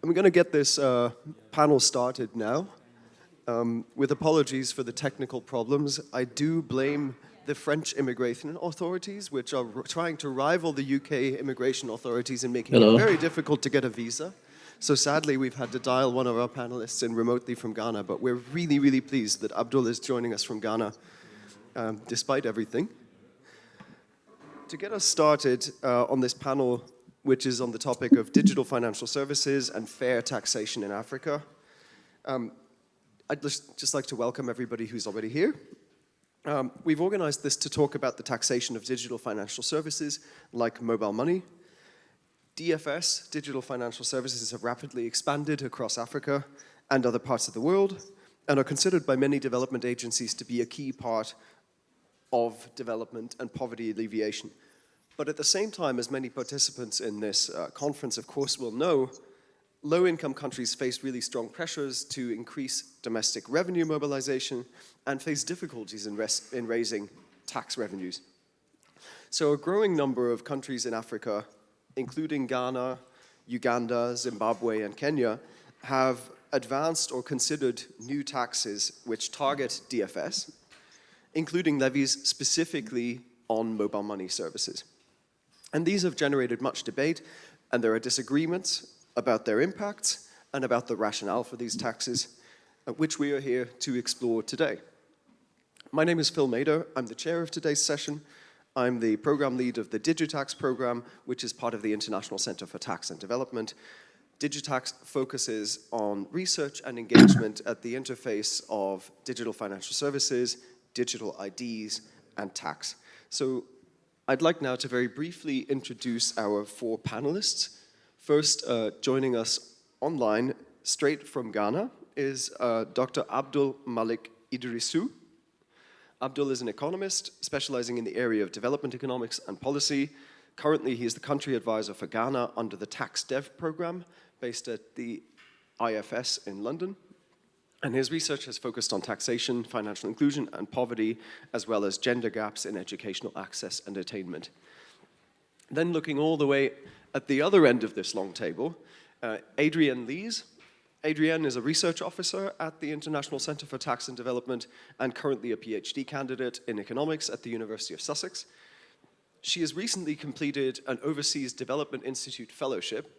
I'm going to get this panel started now. With apologies for the technical problems, I do blame the French immigration authorities, which are trying to rival the UK immigration authorities in making it very difficult to get a visa. So sadly, we've had to dial one of our panelists in remotely from Ghana, but we're really, really pleased that Abdul is joining us from Ghana, despite everything. To get us started on this panel, which is on the topic of digital financial services and fair taxation in Africa, I'd just like to welcome everybody who's already here. We've organized this to talk about the taxation of digital financial services like mobile money. DFS, digital financial services, have rapidly expanded across Africa and other parts of the world and are considered by many development agencies to be a key part of development and poverty alleviation. But at the same time, as many participants in this conference, of course, will know, low-income countries face really strong pressures to increase domestic revenue mobilization and face difficulties in raising tax revenues. So a growing number of countries in Africa, including Ghana, Uganda, Zimbabwe, and Kenya, have advanced or considered new taxes which target DFS, including levies specifically on mobile money services. And these have generated much debate, and there are disagreements about their impacts and about the rationale for these taxes, which we are here to explore today. My name is Phil Mader. I'm the chair of today's session. I'm the program lead of the Digitax program, which is part of the International Center for Tax and Development. Digitax focuses on research and engagement at the interface of digital financial services, digital IDs, and tax. So I'd like now to very briefly introduce our four panelists. First, joining us online, straight from Ghana, is Dr. Abdul Malik Iddrisu. Abdul is an economist specializing in the area of development economics and policy. Currently, he is the country advisor for Ghana under the Tax Dev program, based at the IFS in London. And his research has focused on taxation, financial inclusion, and poverty, as well as gender gaps in educational access and attainment. Then looking all the way at the other end of this long table, Adrienne Lees. Adrienne is a research officer at the International Center for Tax and Development and currently a PhD candidate in economics at the University of Sussex. She has recently completed an Overseas Development Institute fellowship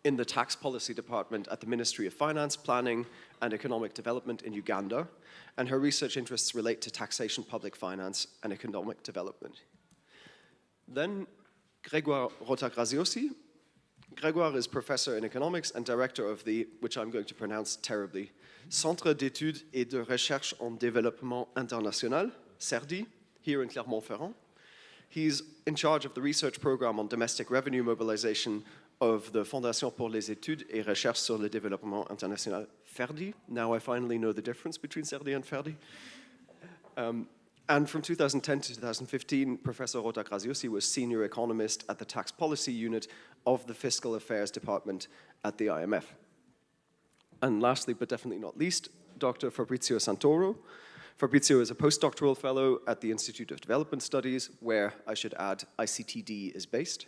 in the Tax Policy Department at the Ministry of Finance, Planning, and Economic Development in Uganda, and her research interests relate to taxation, public finance, and economic development. Then, Grégoire Rota Graziosi. Grégoire is professor in economics and director of the, which I'm going to pronounce terribly, Centre d'études et de recherche en développement international, CERDI, here in Clermont-Ferrand. He's in charge of the research program on domestic revenue mobilization of the Fondation pour les études et recherches sur le développement international, FERDI. Now I finally know the difference between CERDI and FERDI. And from 2010 to 2015, Professor Rota Graziosi was senior economist at the tax policy unit of the Fiscal Affairs Department at the IMF. And lastly, but definitely not least, Dr. Fabrizio Santoro. Fabrizio is a postdoctoral fellow at the Institute of Development Studies, where, I should add, ICTD is based.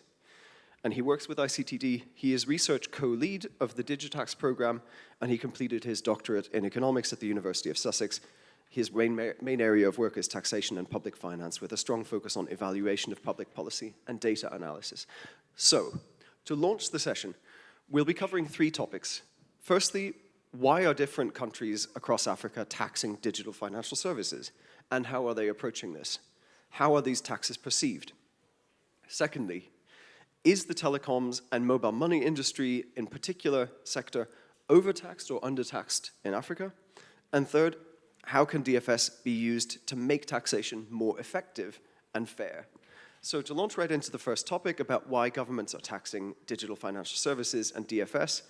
And he works with ICTD. He is research co-lead of the Digitax program, and he completed his doctorate in economics at the University of Sussex. His main area of work is taxation and public finance, with a strong focus on evaluation of public policy and data analysis. So, to launch the session, we'll be covering three topics. Firstly, why are different countries across Africa taxing digital financial services? And how are they approaching this? How are these taxes perceived? Secondly, is the telecoms and mobile money industry, in particular sector, overtaxed or undertaxed in Africa? And third, how can DFS be used to make taxation more effective and fair? So to launch right into the first topic about why governments are taxing digital financial services and DFS,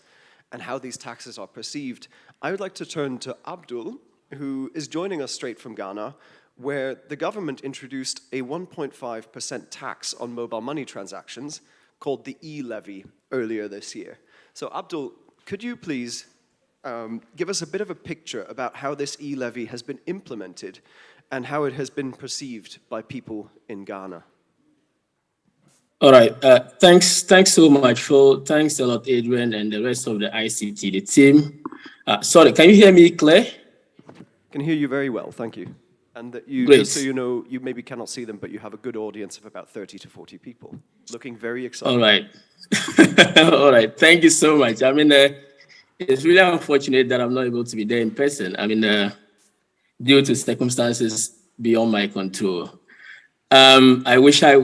and how these taxes are perceived, I would like to turn to Abdul, who is joining us straight from Ghana, where the government introduced a 1.5% tax on mobile money transactions called the e-levy earlier this year. So Abdul, could you please give us a bit of a picture about how this e-levy has been implemented and how it has been perceived by people in Ghana? All right. Thanks so much, Phil. Thanks a lot, Adrienne, and the rest of the ICTD team. Sorry, can you hear me, Claire? Can hear you very well, thank you. And that you, just so Great. you know, you maybe cannot see them, but you have a good audience of about 30 to 40 people, looking very All excited. right. All right. Thank you so much. I mean, it's really unfortunate that I'm not able to be there in person. I mean, due to circumstances beyond my control. I wish I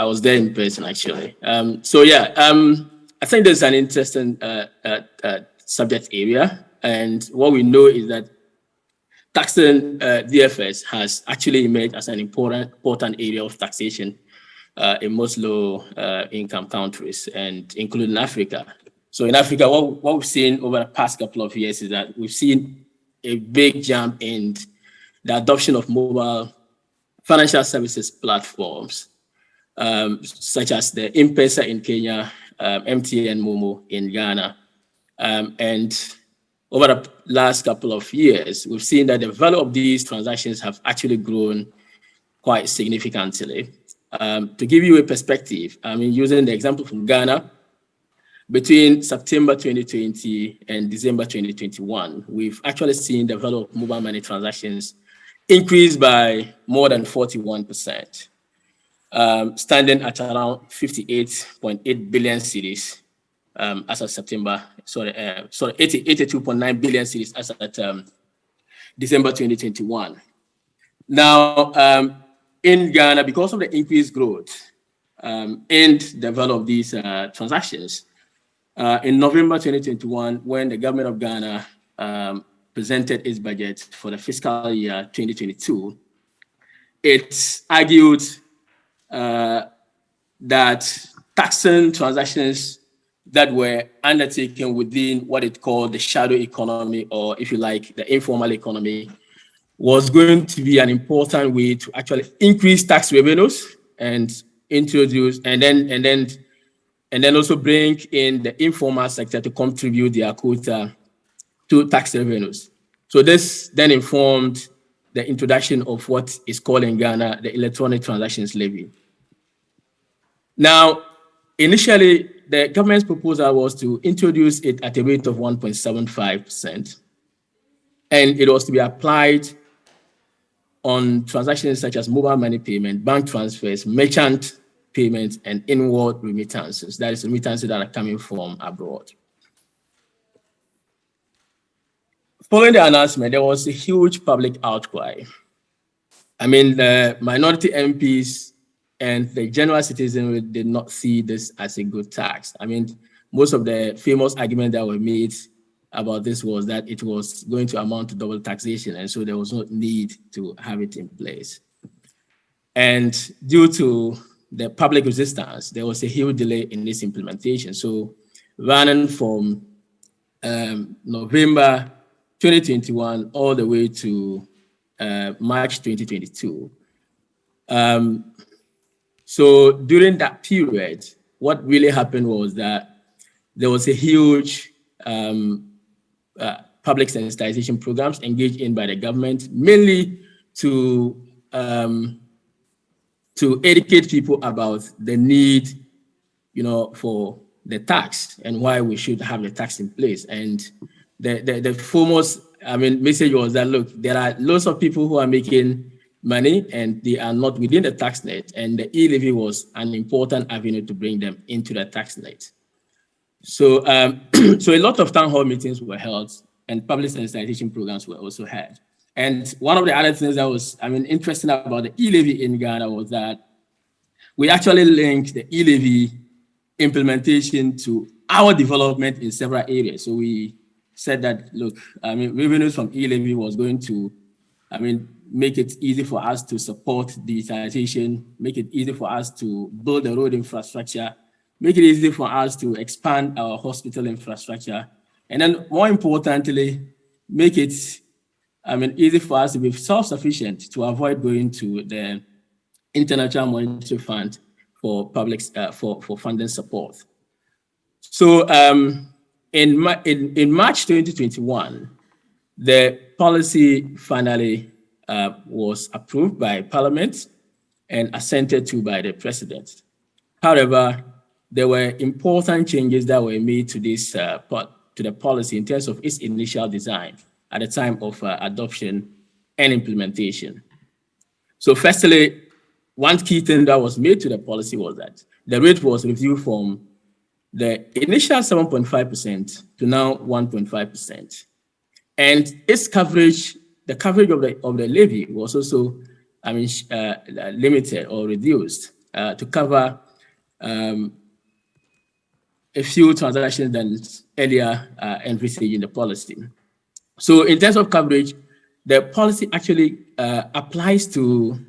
was there in person actually. So yeah, I think there's an interesting subject area, and what we know is that taxing DFS has actually emerged as an important area of taxation in most low income countries, and including Africa. So in Africa, what we've seen over the past couple of years is that we've seen a big jump in the adoption of mobile financial services platforms, such as the M-Pesa in Kenya, MTN Momo in Ghana. And over the last couple of years, we've seen that the value of these transactions have actually grown quite significantly. To give you a perspective, I mean, using the example from Ghana, between September 2020 and December 2021, we've actually seen the value of mobile money transactions increase by more than 41%, standing at around 58.8 billion cedis as of September, 82.9 billion cedis as at December 2021. Now, in Ghana, because of the increased growth and the value of these transactions, in November 2021, when the government of Ghana presented its budget for the fiscal year 2022, it argued that taxing transactions that were undertaken within what it called the shadow economy, or if you like, the informal economy, was going to be an important way to actually increase tax revenues and introduce and then also bring in the informal sector to contribute their quota to tax revenues. So this then informed the introduction of what is called in Ghana the electronic transactions levy. Now, initially, the government's proposal was to introduce it at a rate of 1.75%, and it was to be applied on transactions such as mobile money payment, bank transfers, merchant payments, and inward remittances. That is, remittances that are coming from abroad. Following the announcement, there was a huge public outcry. I mean, the minority MPs and the general citizenry did not see this as a good tax. I mean, most of the famous arguments that were made about this was that it was going to amount to double taxation, and so there was no need to have it in place. And due to the public resistance, there was a huge delay in this implementation. So running from November 2021 all the way to March 2022. So during that period, what really happened was that there was a huge public sensitization programs engaged in by the government, mainly to educate people about the need, for the tax and why we should have the tax in place. And the foremost, message was that, look, there are lots of people who are making money and they are not within the tax net, and the e-levy was an important avenue to bring them into the tax net. So, so a lot of town hall meetings were held and public sensitization programs were also had. And one of the other things that was, interesting about the e-levy in Ghana was that we actually linked the e-levy implementation to our development in several areas. So we said that, look, revenues from e-levy was going to, make it easy for us to support digitalization, make it easy for us to build the road infrastructure, make it easy for us to expand our hospital infrastructure, and then more importantly, make it easy for us to be self-sufficient to avoid going to the International Monetary Fund for public for funding support. So in March 2021, the policy finally was approved by Parliament and assented to by the President. However, there were important changes that were made to this to the policy in terms of its initial design at the time of adoption and implementation. So firstly, one key thing that was made to the policy was that the rate was reviewed from the initial 7.5% to now 1.5%. And its coverage, the coverage of the levy was also, limited or reduced to cover a few transactions than earlier envisaged in the policy. So in terms of coverage, the policy actually applies to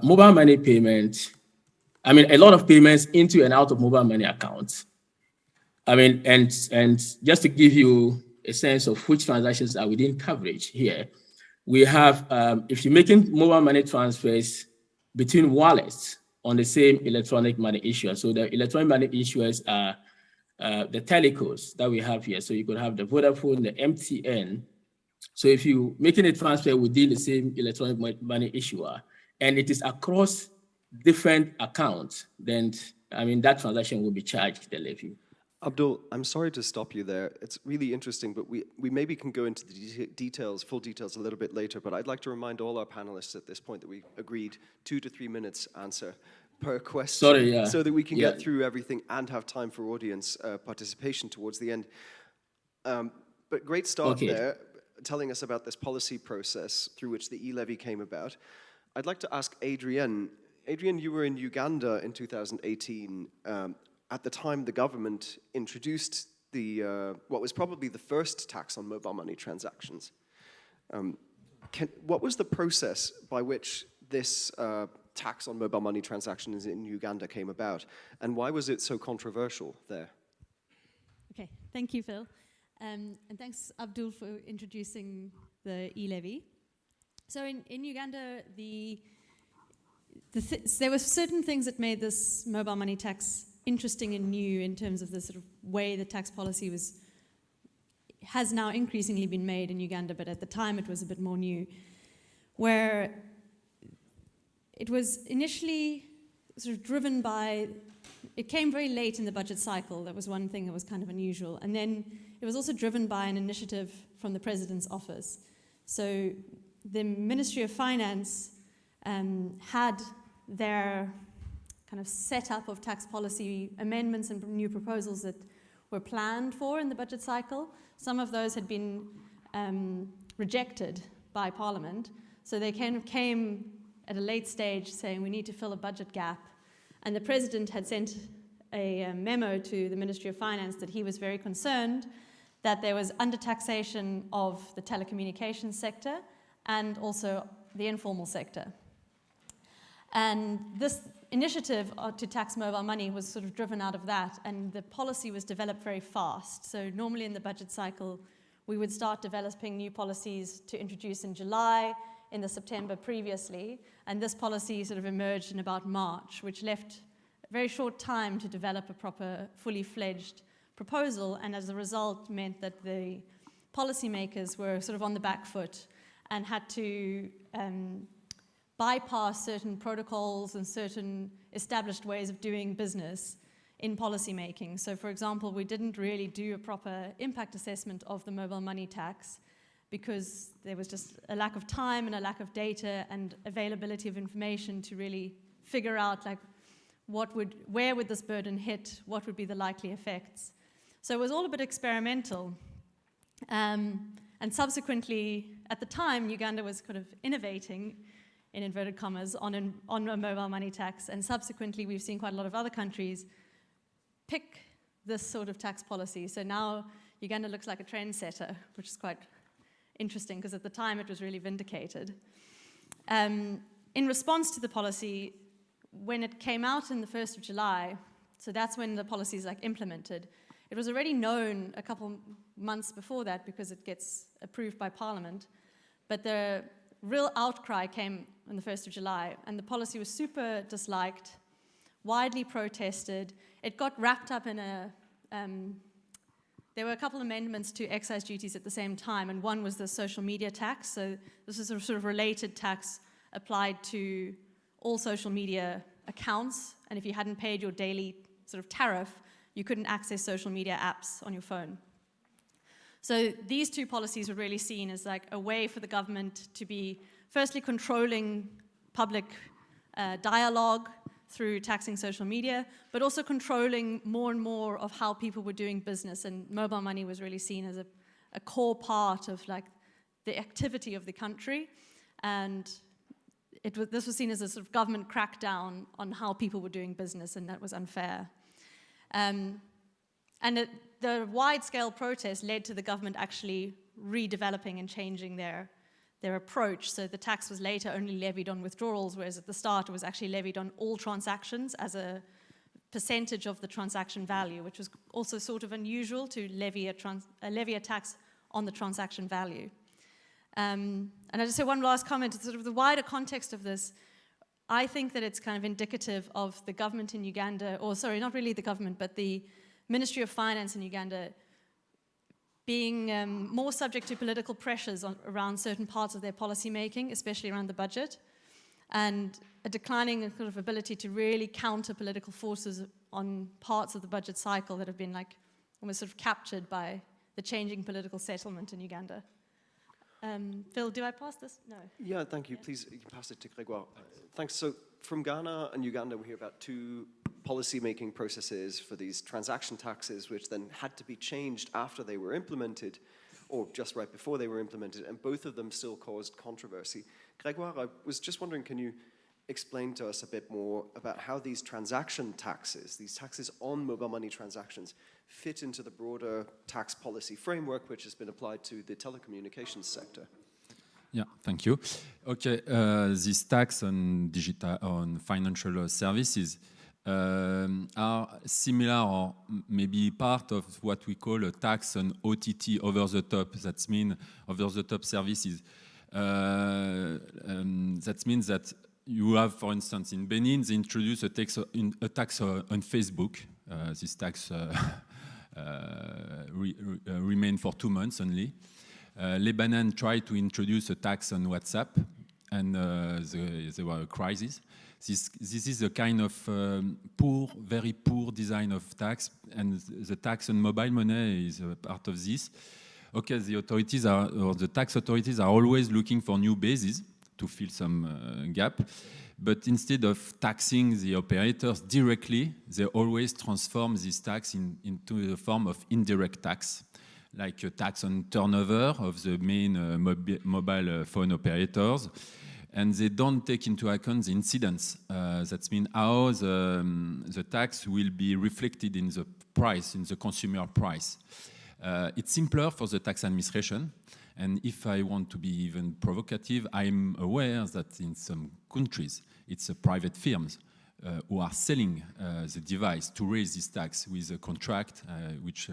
mobile money payment. A lot of payments into and out of mobile money accounts. And just to give you a sense of which transactions are within coverage here, we have, if you're making mobile money transfers between wallets on the same electronic money issuer. So the electronic money issuers are the telecos that we have here. So you could have the Vodafone, the MTN. So if you're making a transfer within the same electronic money issuer, and it is across different accounts, then that transaction will be charged the levy. Abdul, I'm sorry to stop you there. It's really interesting, but we maybe can go into the details, full details a little bit later, but I'd like to remind all our panelists at this point that we agreed 2 to 3 minutes answer per question, so that we can get through everything and have time for audience participation towards the end. But great start there, telling us about this policy process through which the e-levy came about. I'd like to ask Adrienne. Adrienne, you were in Uganda in 2018. At the time, the government introduced what was probably the first tax on mobile money transactions. What was the process by which this tax on mobile money transactions in Uganda came about, and why was it so controversial there? Okay, thank you, Phil. And thanks, Abdul, for introducing the e-levy. So in Uganda, there were certain things that made this mobile money tax interesting and new in terms of the sort of way the tax policy has now increasingly been made in Uganda, but at the time it was a bit more new, where it was initially sort of driven by, it came very late in the budget cycle. That was one thing that was kind of unusual. And then it was also driven by an initiative from the President's office. So the Ministry of Finance had their kind of setup of tax policy amendments and new proposals that were planned for in the budget cycle. Some of those had been rejected by Parliament. So they kind of came at a late stage saying we need to fill a budget gap. And the President had sent a memo to the Ministry of Finance that he was very concerned that there was under-taxation of the telecommunications sector and also the informal sector. And this initiative to tax mobile money was sort of driven out of that, and the policy was developed very fast. So normally in the budget cycle, we would start developing new policies to introduce in July, in the September previously, and this policy sort of emerged in about March, which left a very short time to develop a proper, fully fledged proposal, and as a result meant that the policymakers were sort of on the back foot and had to bypass certain protocols and certain established ways of doing business in policy making. So for example, we didn't really do a proper impact assessment of the mobile money tax because there was just a lack of time and a lack of data and availability of information to really figure out like where would this burden hit, what would be the likely effects. So it was all a bit experimental. And subsequently, at the time, Uganda was kind of innovating in inverted commas, on a mobile money tax. And subsequently, we've seen quite a lot of other countries pick this sort of tax policy. So now Uganda looks like a trendsetter, which is quite interesting, because at the time it was really vindicated. In response to the policy, when it came out on the 1st of July, so that's when the policy is implemented, it was already known a couple months before that because it gets approved by Parliament. But the real outcry came on the 1st of July, and the policy was super disliked, widely protested. It got wrapped up in there were a couple of amendments to excise duties at the same time, and one was the social media tax. So this is a sort of related tax applied to all social media accounts and if you hadn't paid your daily sort of tariff, you couldn't access social media apps on your phone. So these two policies were really seen as like a way for the government to be firstly controlling public dialogue through taxing social media, but also controlling more and more of how people were doing business. And mobile money was really seen as a core part of like the activity of the country. And this was seen as a sort of government crackdown on how people were doing business, and that was unfair. The wide-scale protest led to the government actually redeveloping and changing their approach. So the tax was later only levied on withdrawals, whereas at the start it was actually levied on all transactions as a percentage of the transaction value, which was also sort of unusual to levy a tax on the transaction value. And I just say one last comment, sort of the wider context of this. I think that it's kind of indicative of the government in Uganda, or sorry, not really the government, but the Ministry of Finance in Uganda being more subject to political pressures around certain parts of their policy making, especially around the budget, and a declining sort of ability to really counter political forces on parts of the budget cycle that have been like almost sort of captured by the changing political settlement in Uganda. Phil, do I pass this? No. Yeah, thank you. Please, you can pass it to Grégoire. Thanks. So from Ghana and Uganda, we hear about two policy-making processes for these transaction taxes, which then had to be changed after they were implemented, or just right before they were implemented, and both of them still caused controversy. Grégoire, I was just wondering, can you explain to us a bit more about how these transaction taxes, these taxes on mobile money transactions, fit into the broader tax policy framework which has been applied to the telecommunications sector? Yeah, thank you. Okay, this tax on financial services are similar or maybe part of what we call a tax on OTT, over the top. That means over the top services. That means that you have, for instance, in Benin, they introduce a tax on Facebook. This tax remained for 2 months only. Lebanon tried to introduce a tax on WhatsApp, and there were a crisis. This is a kind of very poor design of tax, and the tax on mobile money is a part of this. Okay, the tax authorities are always looking for new bases to fill some gap, but instead of taxing the operators directly, they always transform this tax into the form of indirect tax, like a tax on turnover of the main mobile phone operators. And they don't take into account the incidence. That means how the tax will be reflected in the price, in the consumer price. It's simpler for the tax administration. And if I want to be even provocative, I'm aware that in some countries, it's private firms who are selling the device to raise this tax with a contract which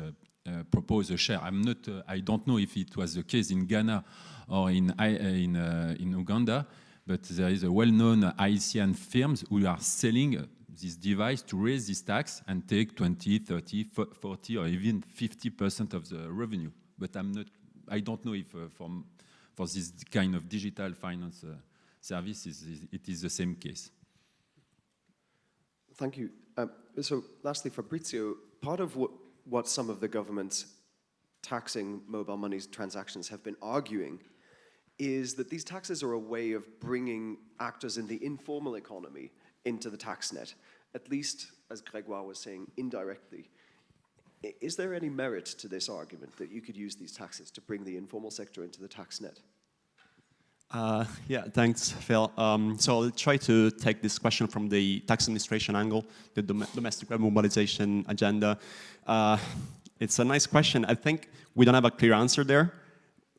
propose a share. I don't know if it was the case in Ghana or in Uganda, but there is a well-known Haitian firms who are selling this device to raise this tax and take 20, 30, 40, or even 50% of the revenue. But I don't know if for this kind of digital finance services, it is the same case. Thank you. So lastly, Fabrizio, part of what some of the governments taxing mobile money transactions have been arguing is that these taxes are a way of bringing actors in the informal economy into the tax net, at least, as Grégoire was saying, indirectly. Is there any merit to this argument that you could use these taxes to bring the informal sector into the tax net? Yeah, thanks, Phil. So I'll try to take this question from the tax administration angle, the domestic web mobilization agenda. It's a nice question. I think we don't have a clear answer there.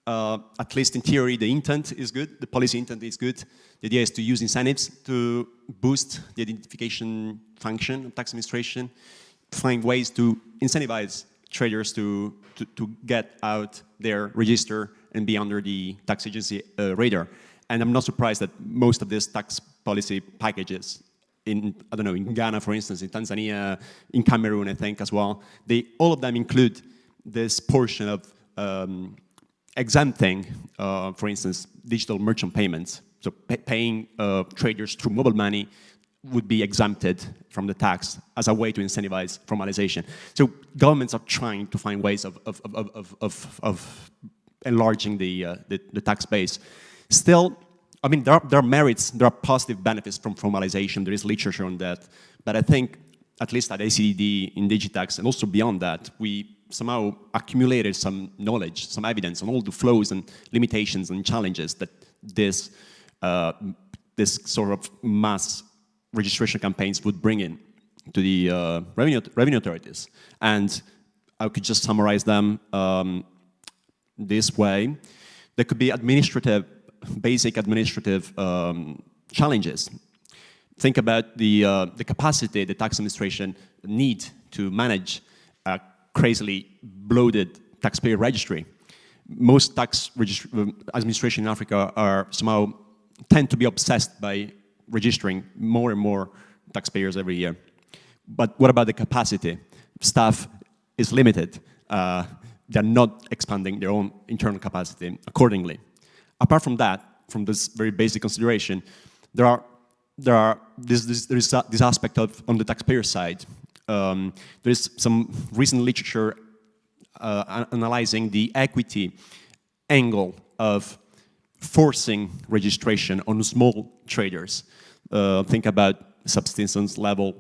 At least in theory, the intent is good. The policy intent is good. The idea is to use incentives to boost the identification function of tax administration, find ways to incentivize traders to get out there, register, and be under the tax agency radar. And I'm not surprised that most of these tax policy packages in Ghana, for instance, in Tanzania, in Cameroon, I think as well, all of them include this portion of exempting, for instance, digital merchant payments. So paying traders through mobile money would be exempted from the tax as a way to incentivize formalization. So governments are trying to find ways of enlarging the tax base. Still, I mean, there are merits, there are positive benefits from formalization. There is literature on that. But I think, at least at ICTD, in Digitax, and also beyond that, we somehow accumulated some knowledge, some evidence on all the flows and limitations and challenges that this sort of mass registration campaigns would bring in to the revenue authorities. And I could just summarize them this way. There could be basic administrative challenges. Think about the capacity the tax administration need to manage a crazily bloated taxpayer registry. Most tax administration in Africa tend to be obsessed by registering more and more taxpayers every year. But what about the capacity? Staff is limited. They're not expanding their own internal capacity accordingly. Apart from that, from this very basic consideration, there is this aspect of, on the taxpayer side, there is some recent literature analyzing the equity angle of forcing registration on small traders. Think about subsistence level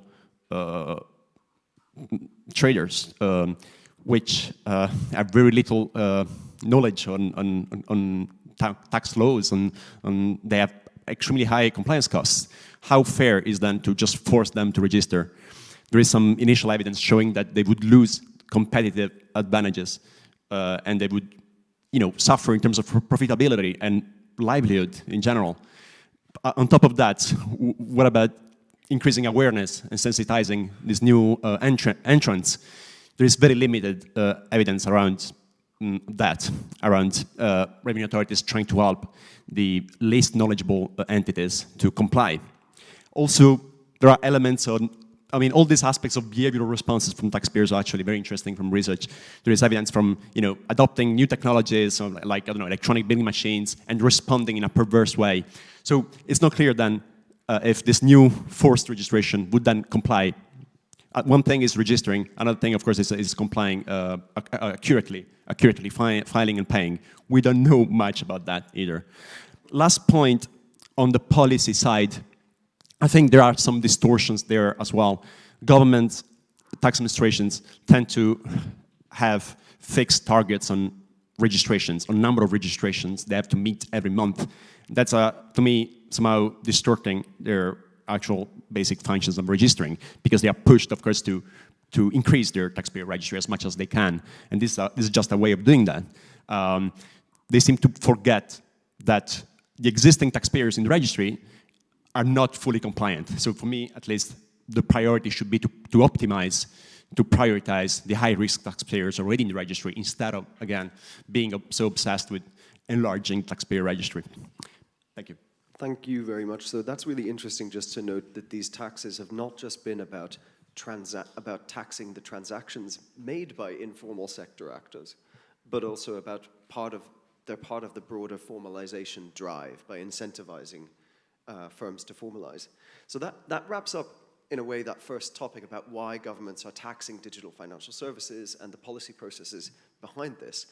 traders, which have very little knowledge on tax laws, and they have extremely high compliance costs. How fair is then to just force them to register? There is some initial evidence showing that they would lose competitive advantages, and they would, suffer in terms of profitability and livelihood in general. On top of that, what about increasing awareness and sensitizing these new entrants? There is very limited evidence around around revenue authorities trying to help the least knowledgeable entities to comply. Also, there are elements on, all these aspects of behavioral responses from taxpayers are actually very interesting from research. There is evidence from, adopting new technologies, like, electronic billing machines, and responding in a perverse way. So it's not clear then if this new forced registration would then comply. One thing is registering. Another thing, of course, is complying accurately filing and paying. We don't know much about that either. Last point, on the policy side, I think there are some distortions there as well. Governments, tax administrations tend to have fixed targets on registrations, on number of registrations they have to meet every month. That's, to me, somehow distorting their actual basic functions of registering, because they are pushed, of course, to increase their taxpayer registry as much as they can. And this is just a way of doing that. They seem to forget that the existing taxpayers in the registry are not fully compliant. So for me, at least, the priority should be to optimize, to prioritize the high-risk taxpayers already in the registry, instead of, again, being so obsessed with enlarging taxpayer registry. Thank you. Thank you very much. So that's really interesting, just to note that these taxes have not just been about taxing the transactions made by informal sector actors, but also about they're part of the broader formalization drive by incentivizing firms to formalize. So that wraps up, in a way, that first topic about why governments are taxing digital financial services and the policy processes behind this.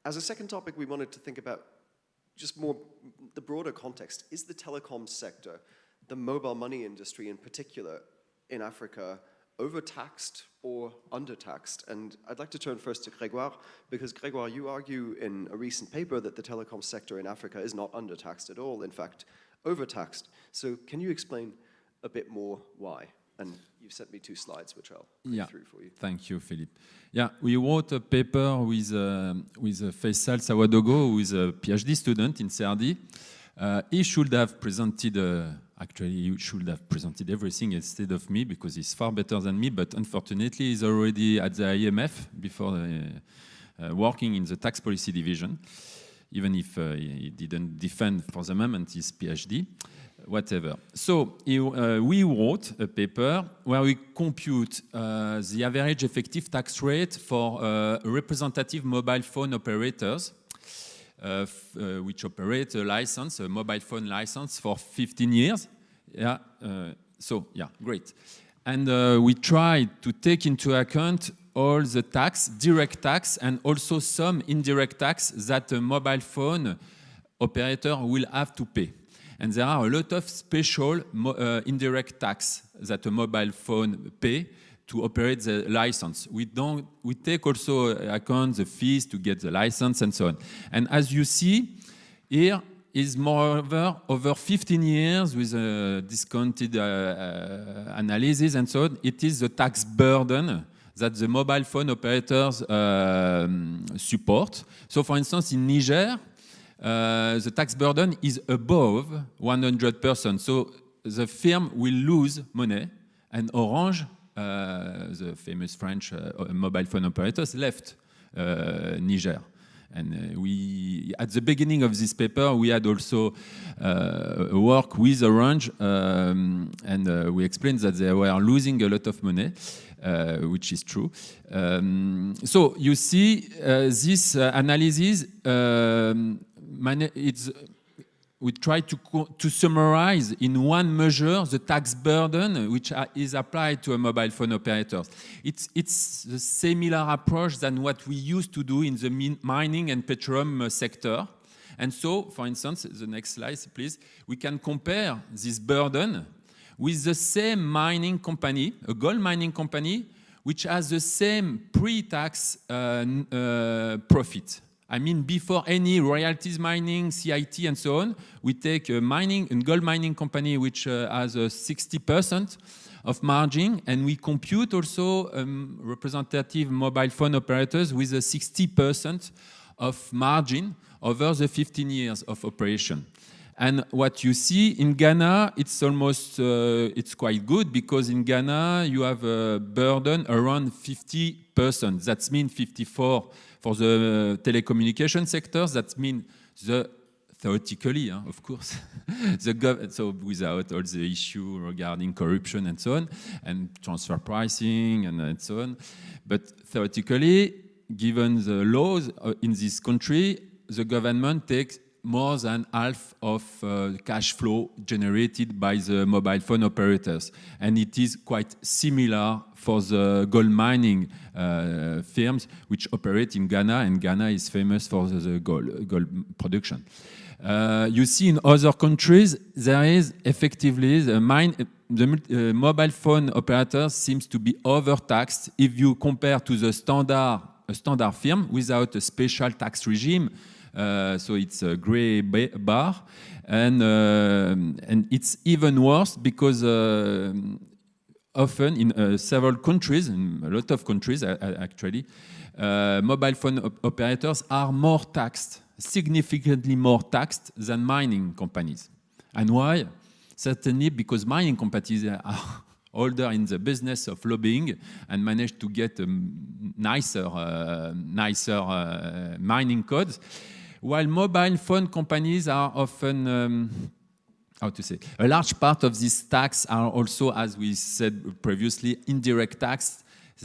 As a second topic, we wanted to think about just more the broader context. Is the telecom sector, the mobile money industry in particular, in Africa, overtaxed or undertaxed? And I'd like to turn first to Grégoire, because Grégoire, you argue in a recent paper that the telecom sector in Africa is not undertaxed at all, in fact, overtaxed. So can you explain a bit more why? And you've sent me 2 slides, which I'll go through for you. Thank you, Philippe. Yeah, we wrote a paper with Faisal Sawadogo, who is a PhD student in CRD. He should have presented, actually, he should have presented everything instead of me, because he's far better than me, but unfortunately, he's already at the IMF before working in the tax policy division, even if he didn't defend for the moment his PhD. Whatever. So we wrote a paper where we compute the average effective tax rate for representative mobile phone operators, which operate a mobile phone license for 15 years. Yeah. Great. And we try to take into account all the tax, direct tax, and also some indirect tax that a mobile phone operator will have to pay. And there are a lot of special indirect tax that a mobile phone pay to operate the license. We take also account the fees to get the license and so on. And as you see, here is moreover over 15 years with a discounted analysis and so on. It is the tax burden that the mobile phone operators support. So for instance, in Niger, the tax burden is above 100%. So the firm will lose money, and Orange, the famous French mobile phone operators, left Niger. And we, at the beginning of this paper, we had also work with Orange, and we explained that they were losing a lot of money, which is true. So you see, this analysis, we try to summarize in one measure the tax burden which is applied to a mobile phone operator. It's a similar approach than what we used to do in the mining and petroleum sector. And so, for instance, the next slide, please, we can compare this burden with the same mining company, a gold mining company, which has the same pre-tax profit. I mean, before any royalties mining, CIT, and so on, we take a gold mining company which has a 60% of margin, and we compute also representative mobile phone operators with a 60% of margin over the 15 years of operation. And what you see in Ghana, it's almost, it's quite good, because in Ghana you have a burden around 50%. That means 54 for the telecommunication sectors. That means theoretically, of course, so without all the issue regarding corruption and so on, and transfer pricing and so on. But theoretically, given the laws in this country, the government takes more than half of cash flow generated by the mobile phone operators. And it is quite similar for the gold mining firms which operate in Ghana, and Ghana is famous for the gold production. You see in other countries, there is effectively the mobile phone operators seems to be overtaxed if you compare to the standard firm without a special tax regime. So it's a gray bar, and it's even worse because often in several countries, in a lot of countries actually, mobile phone operators are more taxed, significantly more taxed than mining companies. And why? Certainly because mining companies are older in the business of lobbying and manage to get nicer mining codes, while mobile phone companies are often, a large part of this tax are also, as we said previously, indirect tax.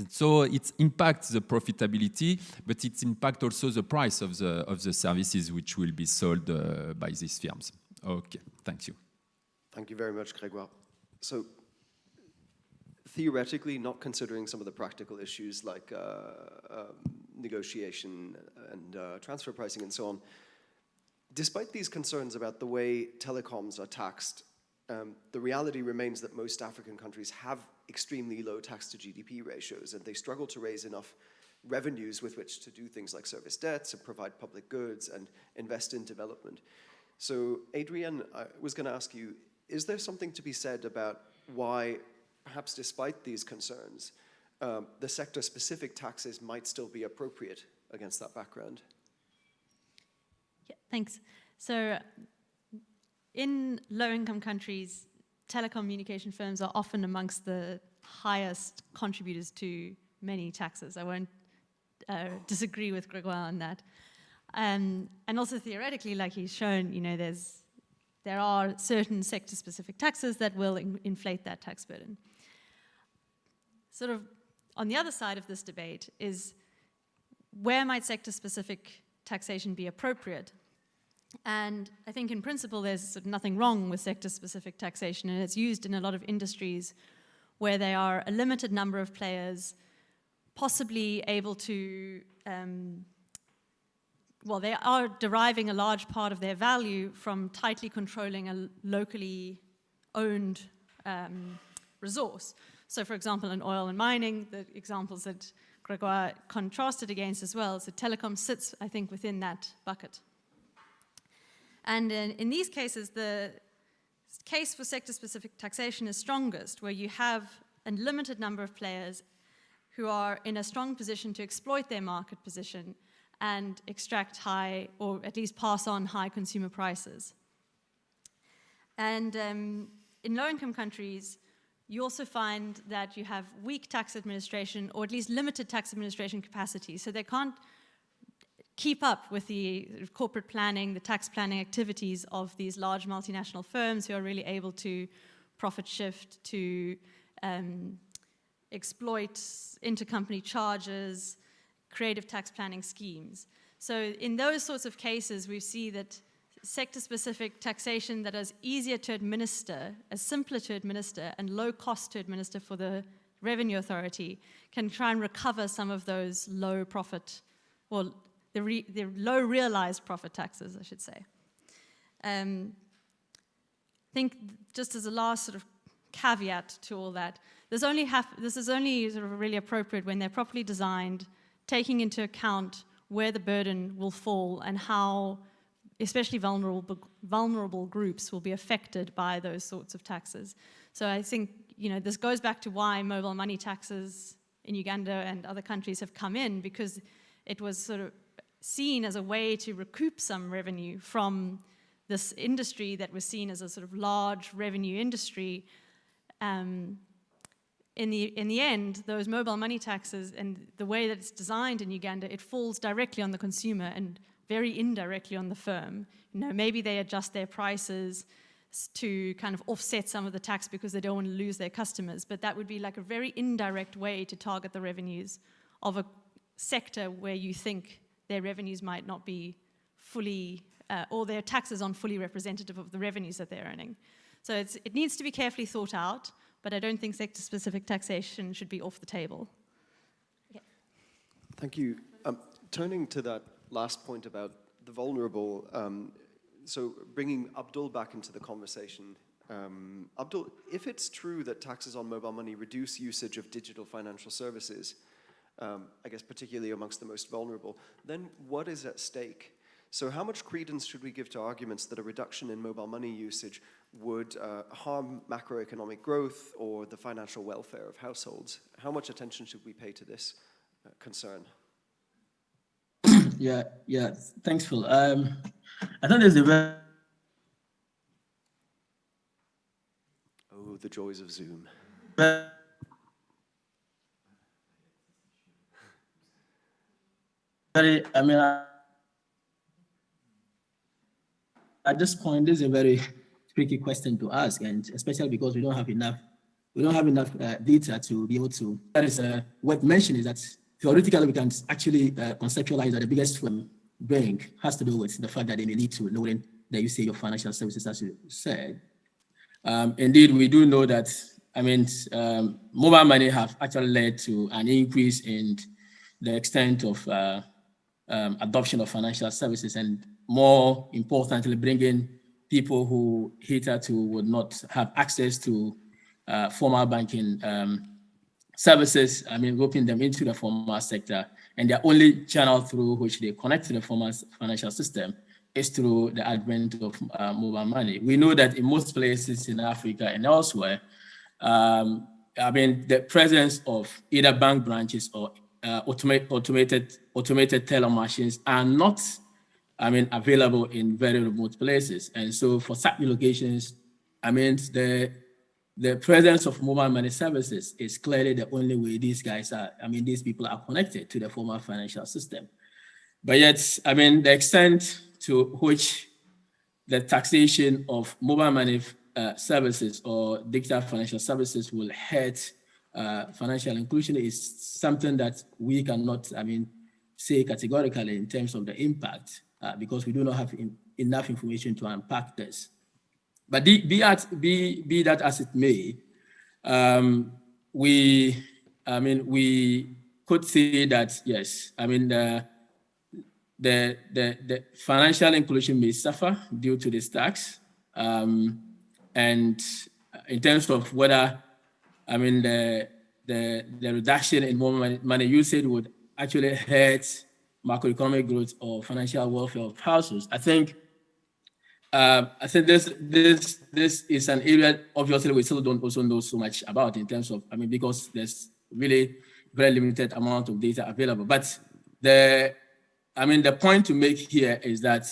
So it impacts the profitability, but it impacts also the price of the services which will be sold by these firms. Okay, thank you. Thank you very much, Grégoire. So theoretically, not considering some of the practical issues like negotiation and transfer pricing and so on, despite these concerns about the way telecoms are taxed, the reality remains that most African countries have extremely low tax to GDP ratios, and they struggle to raise enough revenues with which to do things like service debts and provide public goods and invest in development. So Adrienne, I was going to ask you, is there something to be said about why, perhaps despite these concerns, the sector-specific taxes might still be appropriate against that background? Yeah, thanks. So in low-income countries, telecommunication firms are often amongst the highest contributors to many taxes. I won't disagree with Grégoire on that. And also theoretically, like he's shown, you know, there are certain sector-specific taxes that will inflate that tax burden. Sort of on the other side of this debate is, where might sector-specific taxation be appropriate? And I think in principle there's sort of nothing wrong with sector-specific taxation, and it's used in a lot of industries where there are a limited number of players possibly able to, well, they are deriving a large part of their value from tightly controlling a locally owned resource. So for example, in oil and mining, the examples that Grégoire contrasted against as well, so telecom sits, I think, within that bucket. And in these cases, the case for sector-specific taxation is strongest, where you have a limited number of players who are in a strong position to exploit their market position and extract high, or at least pass on high consumer prices. And in low-income countries, you also find that you have weak tax administration, or at least limited tax administration capacity. So they can't keep up with the corporate planning, the tax planning activities of these large multinational firms who are really able to profit shift, to exploit intercompany charges, creative tax planning schemes. So in those sorts of cases, we see that sector-specific taxation that is easier to administer, is simpler to administer, and low cost to administer for the revenue authority can try and recover some of those low profit, or the low realized profit taxes, I should say. I think just as a last sort of caveat to all that, this is only sort of really appropriate when they're properly designed, taking into account where the burden will fall and how especially vulnerable groups will be affected by those sorts of taxes. So I think, you know, this goes back to why mobile money taxes in Uganda and other countries have come in, because it was sort of seen as a way to recoup some revenue from this industry that was seen as a sort of large revenue industry. In the end, those mobile money taxes and the way that it's designed in Uganda, it falls directly on the consumer and very indirectly on the firm. You know, maybe they adjust their prices to kind of offset some of the tax because they don't want to lose their customers, but that would be like a very indirect way to target the revenues of a sector where you think their revenues might not be fully, or their taxes aren't fully representative of the revenues that they're earning. So it needs to be carefully thought out, but I don't think sector-specific taxation should be off the table. Okay. Thank you. Turning to that last point about the vulnerable, so bringing Abdul back into the conversation. Abdul, if it's true that taxes on mobile money reduce usage of digital financial services, I guess particularly amongst the most vulnerable, then what is at stake? So how much credence should we give to arguments that a reduction in mobile money usage would harm macroeconomic growth or the financial welfare of households? How much attention should we pay to this concern? Yeah, thanks, Phil. I think there's a very... Oh, the joys of Zoom. At this point, this is a very tricky question to ask, and especially because we don't have enough data to be able to. That is worth mentioning, is that theoretically we can actually conceptualize that the biggest bring has to do with the fact that they may lead to lowering the usage of financial services, as you said. Indeed, we do know that. Mobile money have actually led to an increase in the extent of adoption of financial services, and more importantly, bringing people who hitherto would not have access to formal banking services, roping them into the formal sector, and the only channel through which they connect to the formal financial system is through the advent of mobile money. We know that in most places in Africa and elsewhere, the presence of either bank branches or automated teller machines are not available in very remote places. And so for such locations, the presence of mobile money services is clearly the only way these people are connected to the formal financial system. But yet, the extent to which the taxation of mobile money services or digital financial services will hurt financial inclusion is something that we cannot, say categorically in terms of the impact because we do not have enough information to unpack this. But be that as it may, we could say that yes, the financial inclusion may suffer due to this tax, and in terms of whether the reduction in mobile money usage would actually hurt macroeconomic growth or financial welfare of households. I think this is an area obviously we still don't also know so much about in terms of because there's really very limited amount of data available. But the point to make here is that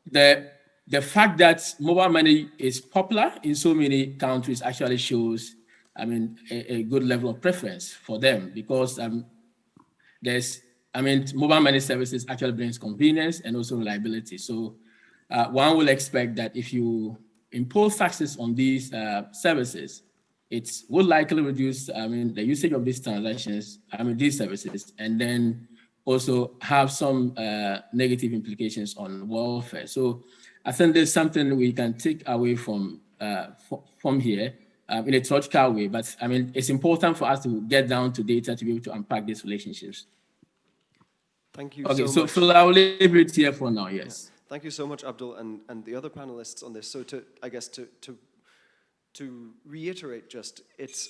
the fact that mobile money is popular in so many countries actually shows a good level of preference for them because mobile money services actually brings convenience and also reliability. So one will expect that if you impose taxes on these services, it will likely reduce the usage of these transactions, these services, and then also have some negative implications on welfare. So I think there's something we can take away from here in a theoretical way, but it's important for us to get down to data to be able to unpack these relationships. Thank you so much. Phil, I'll leave it here for now, yes. Yeah. Thank you so much, Abdul, and the other panelists on this. So to reiterate just, it's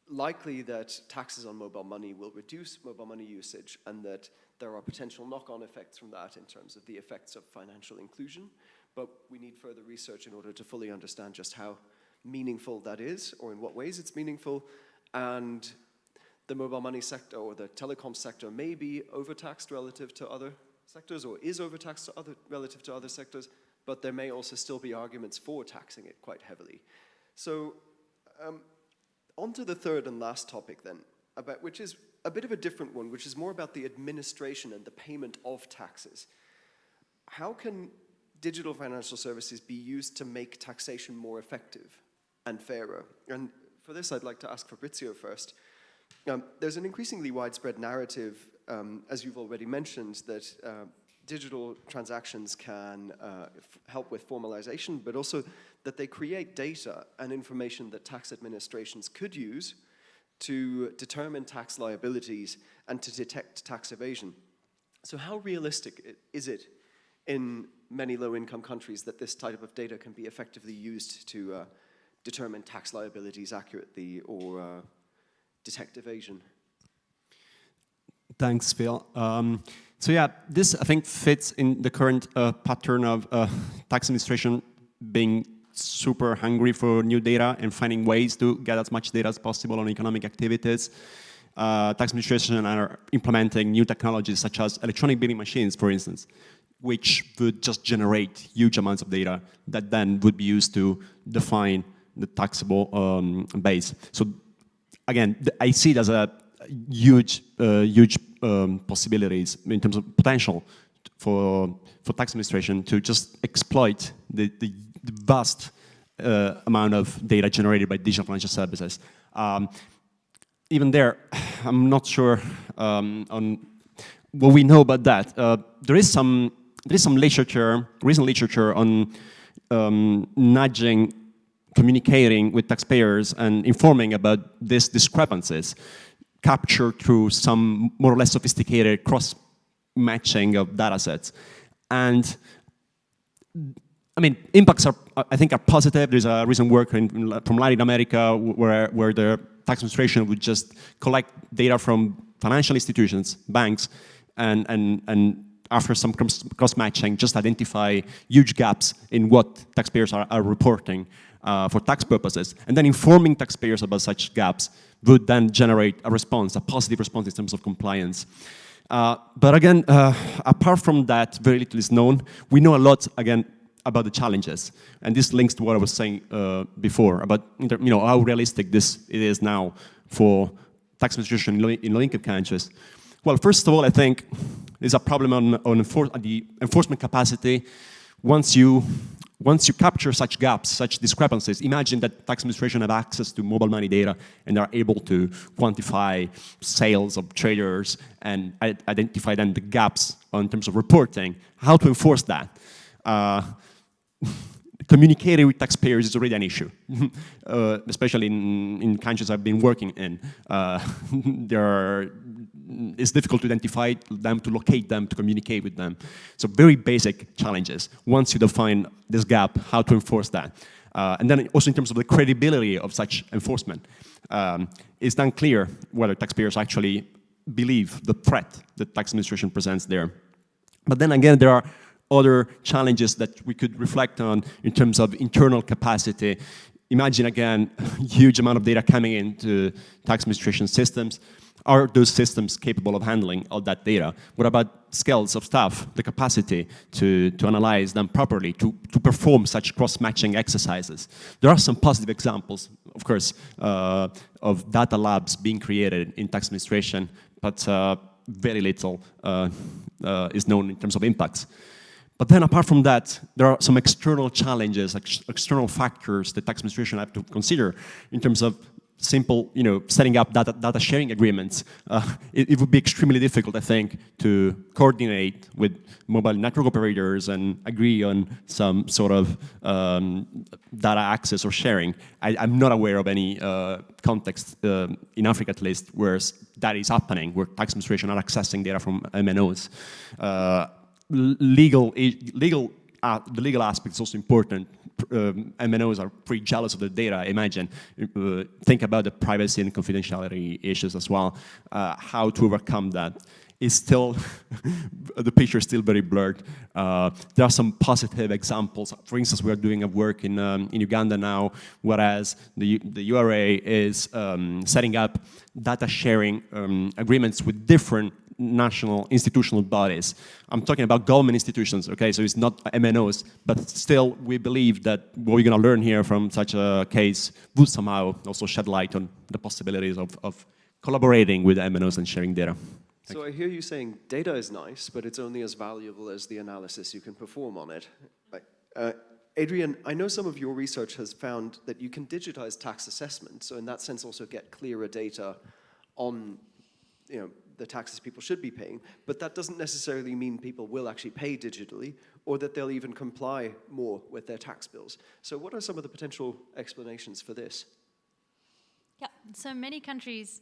likely that taxes on mobile money will reduce mobile money usage and that there are potential knock-on effects from that in terms of the effects of financial inclusion, but we need further research in order to fully understand just how meaningful that is or in what ways it's meaningful. And the mobile money sector or the telecom sector may be overtaxed relative to other sectors or is overtaxed relative to other sectors, but there may also still be arguments for taxing it quite heavily. So on to the third and last topic then, which is a bit of a different one, which is more about the administration and the payment of taxes. How can digital financial services be used to make taxation more effective and fairer? And for this, I'd like to ask Fabrizio first. There's an increasingly widespread narrative, as you've already mentioned, that digital transactions can help with formalization, but also that they create data and information that tax administrations could use to determine tax liabilities and to detect tax evasion. So how realistic is it in many low-income countries that this type of data can be effectively used to determine tax liabilities accurately or detect evasion? Thanks, Phil. So yeah, this I think fits in the current pattern of tax administration being super hungry for new data and finding ways to get as much data as possible on economic activities. Tax administration are implementing new technologies such as electronic billing machines, for instance, which would just generate huge amounts of data that then would be used to define the taxable base. So again, I see it as a huge possibilities in terms of potential for tax administration to just exploit the vast amount of data generated by digital financial services. Even there, I'm not sure on what we know about that. There is some literature, recent literature on nudging, communicating with taxpayers and informing about these discrepancies captured through some more or less sophisticated cross-matching of data sets. And I mean, impacts are, I think, are positive. There's a recent work from Latin America where the tax administration would just collect data from financial institutions, banks, and after some cross-matching, just identify huge gaps in what taxpayers are reporting for tax purposes. And then informing taxpayers about such gaps would then generate a response, a positive response in terms of compliance. But again, apart from that, very little is known. We know a lot, again, about the challenges. And this links to what I was saying before about how realistic it is now for tax administration in low-income countries. Well, first of all, I think there's a problem on the enforcement capacity. Once you once you capture such gaps, such discrepancies, imagine that tax administration have access to mobile money data and are able to quantify sales of traders and identify then the gaps in terms of reporting. How to enforce that? Communicating with taxpayers is already an issue, especially in countries I've been working in. It's difficult to identify them, to locate them, to communicate with them. So very basic challenges. Once you define this gap, how to enforce that. And then also in terms of the credibility of such enforcement, it's then clear whether taxpayers actually believe the threat that tax administration presents there. But then again, there are other challenges that we could reflect on in terms of internal capacity. Imagine again, huge amount of data coming into tax administration systems. Are those systems capable of handling all that data? What about skills of staff, the capacity to analyze them properly, to perform such cross-matching exercises? There are some positive examples, of course, of data labs being created in tax administration, but very little is known in terms of impacts. But then apart from that, there are some external challenges, external factors that tax administration have to consider in terms of simple, setting up data sharing agreements. It would be extremely difficult, I think, to coordinate with mobile network operators and agree on some sort of data access or sharing. I'm not aware of any context, in Africa at least, where that is happening, where tax administration are accessing data from MNOs. The legal aspect is also important. MNOs are pretty jealous of the data, I imagine. Think about the privacy and confidentiality issues as well. How to overcome that is still, the picture is still very blurred. There are some positive examples. For instance, we are doing a work in Uganda now, whereas the URA is setting up data sharing agreements with different national institutional bodies. I'm talking about government institutions, okay? So it's not MNOs, but still we believe that what we're gonna learn here from such a case would somehow also shed light on the possibilities of collaborating with MNOs and sharing data. So I hear you saying data is nice, but it's only as valuable as the analysis you can perform on it. Adrienne, I know some of your research has found that you can digitize tax assessment, so in that sense also get clearer data on the taxes people should be paying, but that doesn't necessarily mean people will actually pay digitally or that they'll even comply more with their tax bills. So what are some of the potential explanations for this? Yeah, so many countries,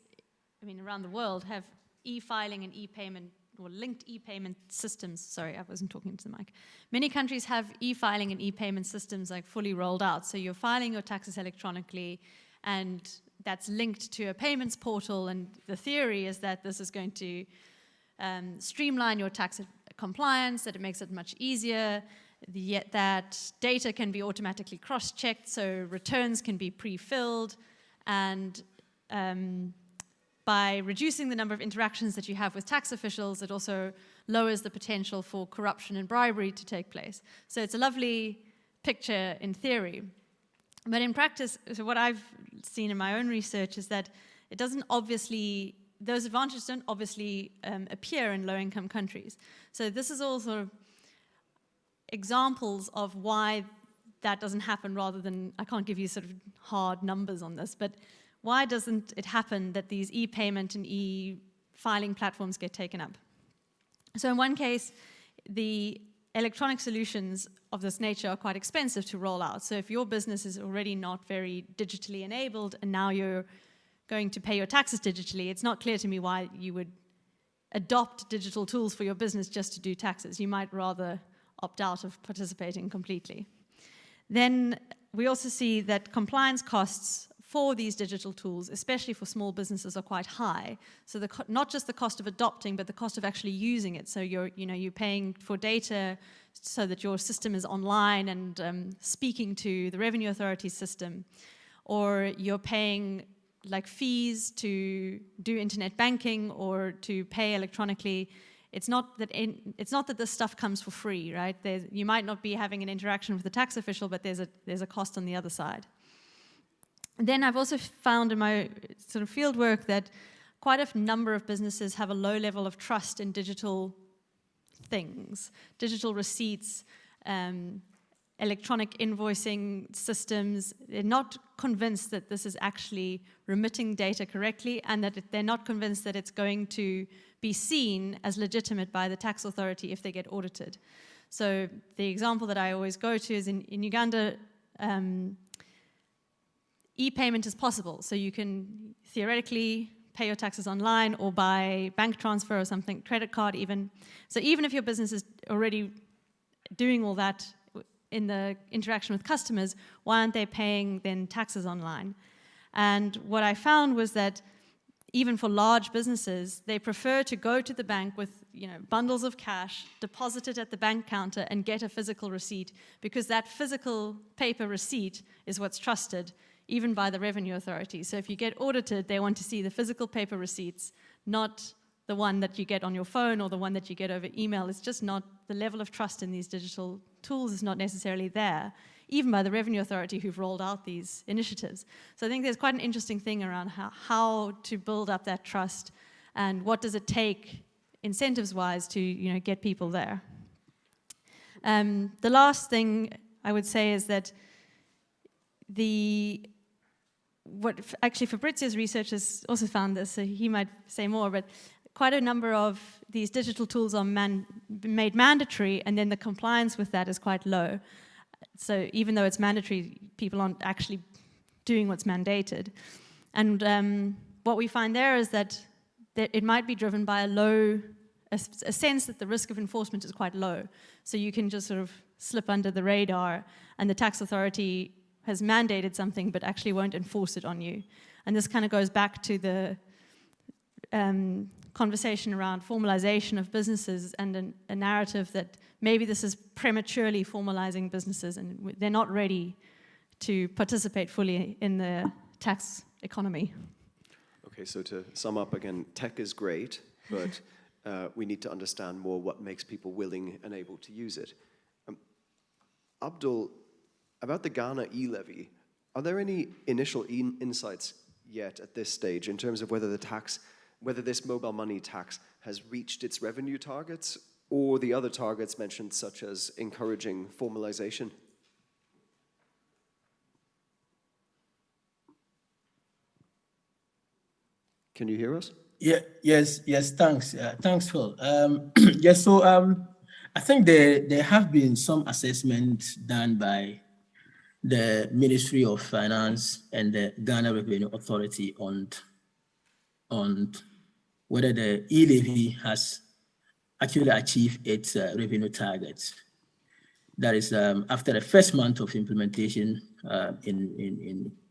around the world have e-filing and e-payment or linked e-payment systems. Sorry, I wasn't talking into the mic. Many countries have e-filing and e-payment systems fully rolled out. So you're filing your taxes electronically and that's linked to a payments portal, and the theory is that this is going to streamline your tax compliance, that it makes it much easier, yet that data can be automatically cross-checked, so returns can be pre-filled, and by reducing the number of interactions that you have with tax officials, it also lowers the potential for corruption and bribery to take place. So it's a lovely picture in theory. But in practice, so what I've seen in my own research is that it doesn't obviously, those advantages don't obviously appear in low-income countries. So this is all sort of examples of why that doesn't happen rather than, I can't give you sort of hard numbers on this, but why doesn't it happen that these e-payment and e-filing platforms get taken up? So in one case, the electronic solutions of this nature are quite expensive to roll out. So if your business is already not very digitally enabled and now you're going to pay your taxes digitally, it's not clear to me why you would adopt digital tools for your business just to do taxes. You might rather opt out of participating completely. Then we also see that compliance costs for these digital tools, especially for small businesses, are quite high. So not just the cost of adopting, but the cost of actually using it. So you're paying for data so that your system is online and speaking to the revenue authority system, or you're paying fees to do internet banking or to pay electronically. It's not that this stuff comes for free, right? You might not be having an interaction with the tax official, but there's a cost on the other side. Then I've also found in my sort of field work that quite a number of businesses have a low level of trust in digital things, digital receipts, electronic invoicing systems. They're not convinced that this is actually remitting data correctly, and that they're not convinced that it's going to be seen as legitimate by the tax authority if they get audited. So the example that I always go to is in Uganda, e-payment is possible. So you can theoretically pay your taxes online or by bank transfer or something, credit card even. So even if your business is already doing all that in the interaction with customers, why aren't they paying then taxes online? And what I found was that even for large businesses, they prefer to go to the bank with bundles of cash, deposit it at the bank counter, and get a physical receipt, because that physical paper receipt is what's trusted, even by the revenue authority. So if you get audited, they want to see the physical paper receipts, not the one that you get on your phone or the one that you get over email. It's just not, the level of trust in these digital tools is not necessarily there, even by the revenue authority who've rolled out these initiatives. So I think there's quite an interesting thing around how to build up that trust, and what does it take incentives-wise to get people there. The last thing I would say is that actually Fabrizio's research has also found this, so he might say more, but quite a number of these digital tools are made mandatory, and then the compliance with that is quite low. So even though it's mandatory, people aren't actually doing what's mandated. And what we find there is that it might be driven by a sense that the risk of enforcement is quite low. So you can just sort of slip under the radar, and the tax authority has mandated something but actually won't enforce it on you. And this kind of goes back to the conversation around formalization of businesses, and a narrative that maybe this is prematurely formalizing businesses and they're not ready to participate fully in the tax economy. Okay, so to sum up again, tech is great, but we need to understand more what makes people willing and able to use it. Abdul, about the Ghana e-levy, are there any initial insights yet at this stage in terms of whether this mobile money tax has reached its revenue targets or the other targets mentioned, such as encouraging formalization? Can you hear us? Yeah, yes, thanks. Thanks, Phil. Yes, so I think there have been some assessments done by the Ministry of Finance and the Ghana Revenue Authority on whether the e-levy has actually achieved its revenue targets. That is after the first month of implementation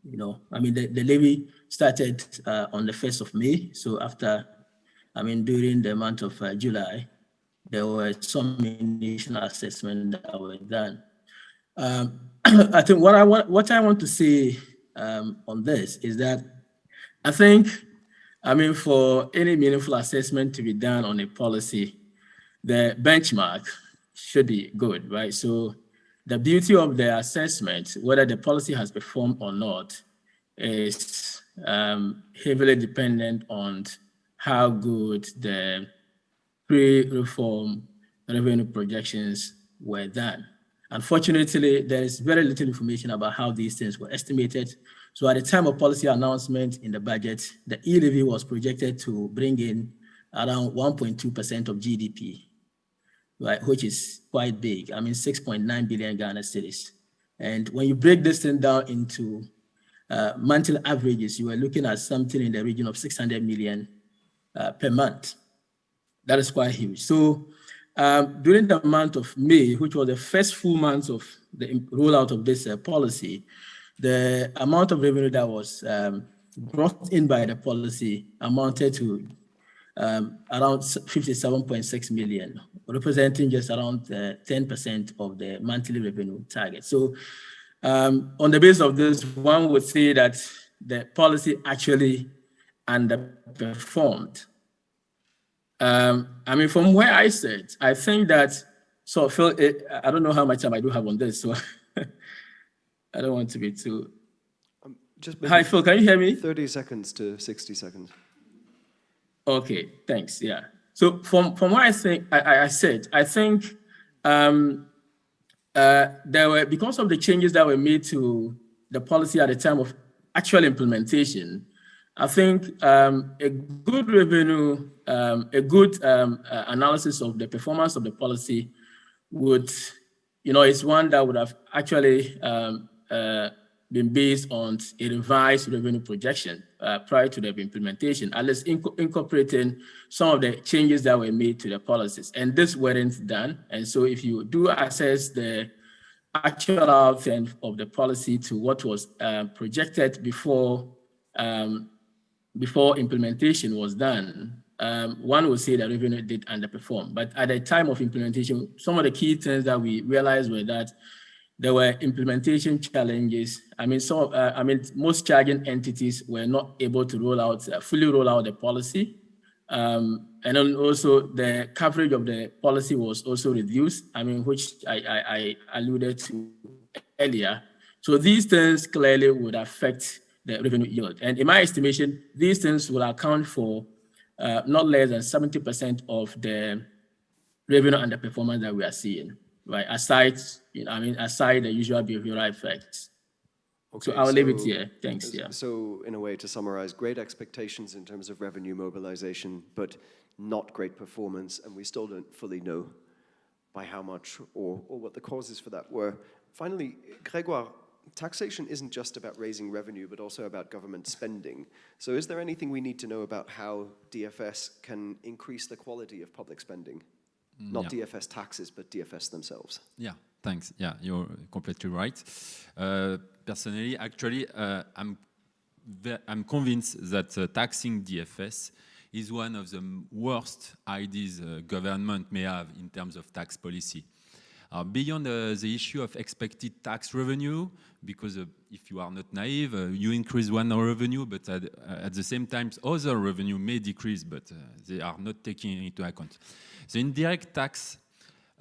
the levy started on the 1st of May. So after, during the month of July, there were some initial assessments that were done. I think what I want to say on this is that I think, for any meaningful assessment to be done on a policy, the benchmark should be good, right? So the beauty of the assessment, whether the policy has performed or not, is heavily dependent on how good the pre-reform revenue projections were done. Unfortunately, there is very little information about how these things were estimated. So at the time of policy announcement in the budget, the e-levy was projected to bring in around 1.2% of GDP, right, which is quite big. 6.9 billion Ghana cedis. And when you break this thing down into monthly averages, you are looking at something in the region of 600 million per month. That is quite huge. So during the month of May, which was the first full month of the rollout of this policy, the amount of revenue that was brought in by the policy amounted to around 57.6 million, representing just around 10% of the monthly revenue target. So on the basis of this, one would say that the policy actually underperformed. From where I sit, I think that, so Phil, I don't know how much time I do have on this, so I don't want to be too... Hi, Phil, can you hear me? 30 seconds to 60 seconds. Okay, thanks, yeah. So from what I think, I think there were, because of the changes that were made to the policy at the time of actual implementation, I think a good revenue, a good analysis of the performance of the policy would, is one that would have actually been based on a revised revenue projection prior to the implementation, at least incorporating some of the changes that were made to the policies. And this weren't done. And so if you do assess the actual outcome of the policy to what was projected before implementation was done, one would say that revenue did underperform. But at the time of implementation, some of the key things that we realized were that there were implementation challenges. Most charging entities were not able to fully roll out the policy. And then also the coverage of the policy was also reduced, which I alluded to earlier. So these things clearly would affect the revenue yield. And in my estimation, these things will account for not less than 70% of the revenue underperformance that we are seeing, right? Aside the usual behavioral effects. Okay, so I'll leave it here. Thanks. Yeah. So in a way, to summarize, great expectations in terms of revenue mobilization, but not great performance, and we still don't fully know by how much or what the causes for that were. Finally, Grégoire, taxation isn't just about raising revenue, but also about government spending. So is there anything we need to know about how DFS can increase the quality of public spending? Not DFS taxes, but DFS themselves. Yeah, thanks. Yeah, you're completely right. Personally, actually, I'm convinced that taxing DFS is one of the worst ideas government may have in terms of tax policy. Beyond the issue of expected tax revenue, because if you are not naive, you increase one revenue, but at the same time, other revenue may decrease, but they are not taking into account. The indirect tax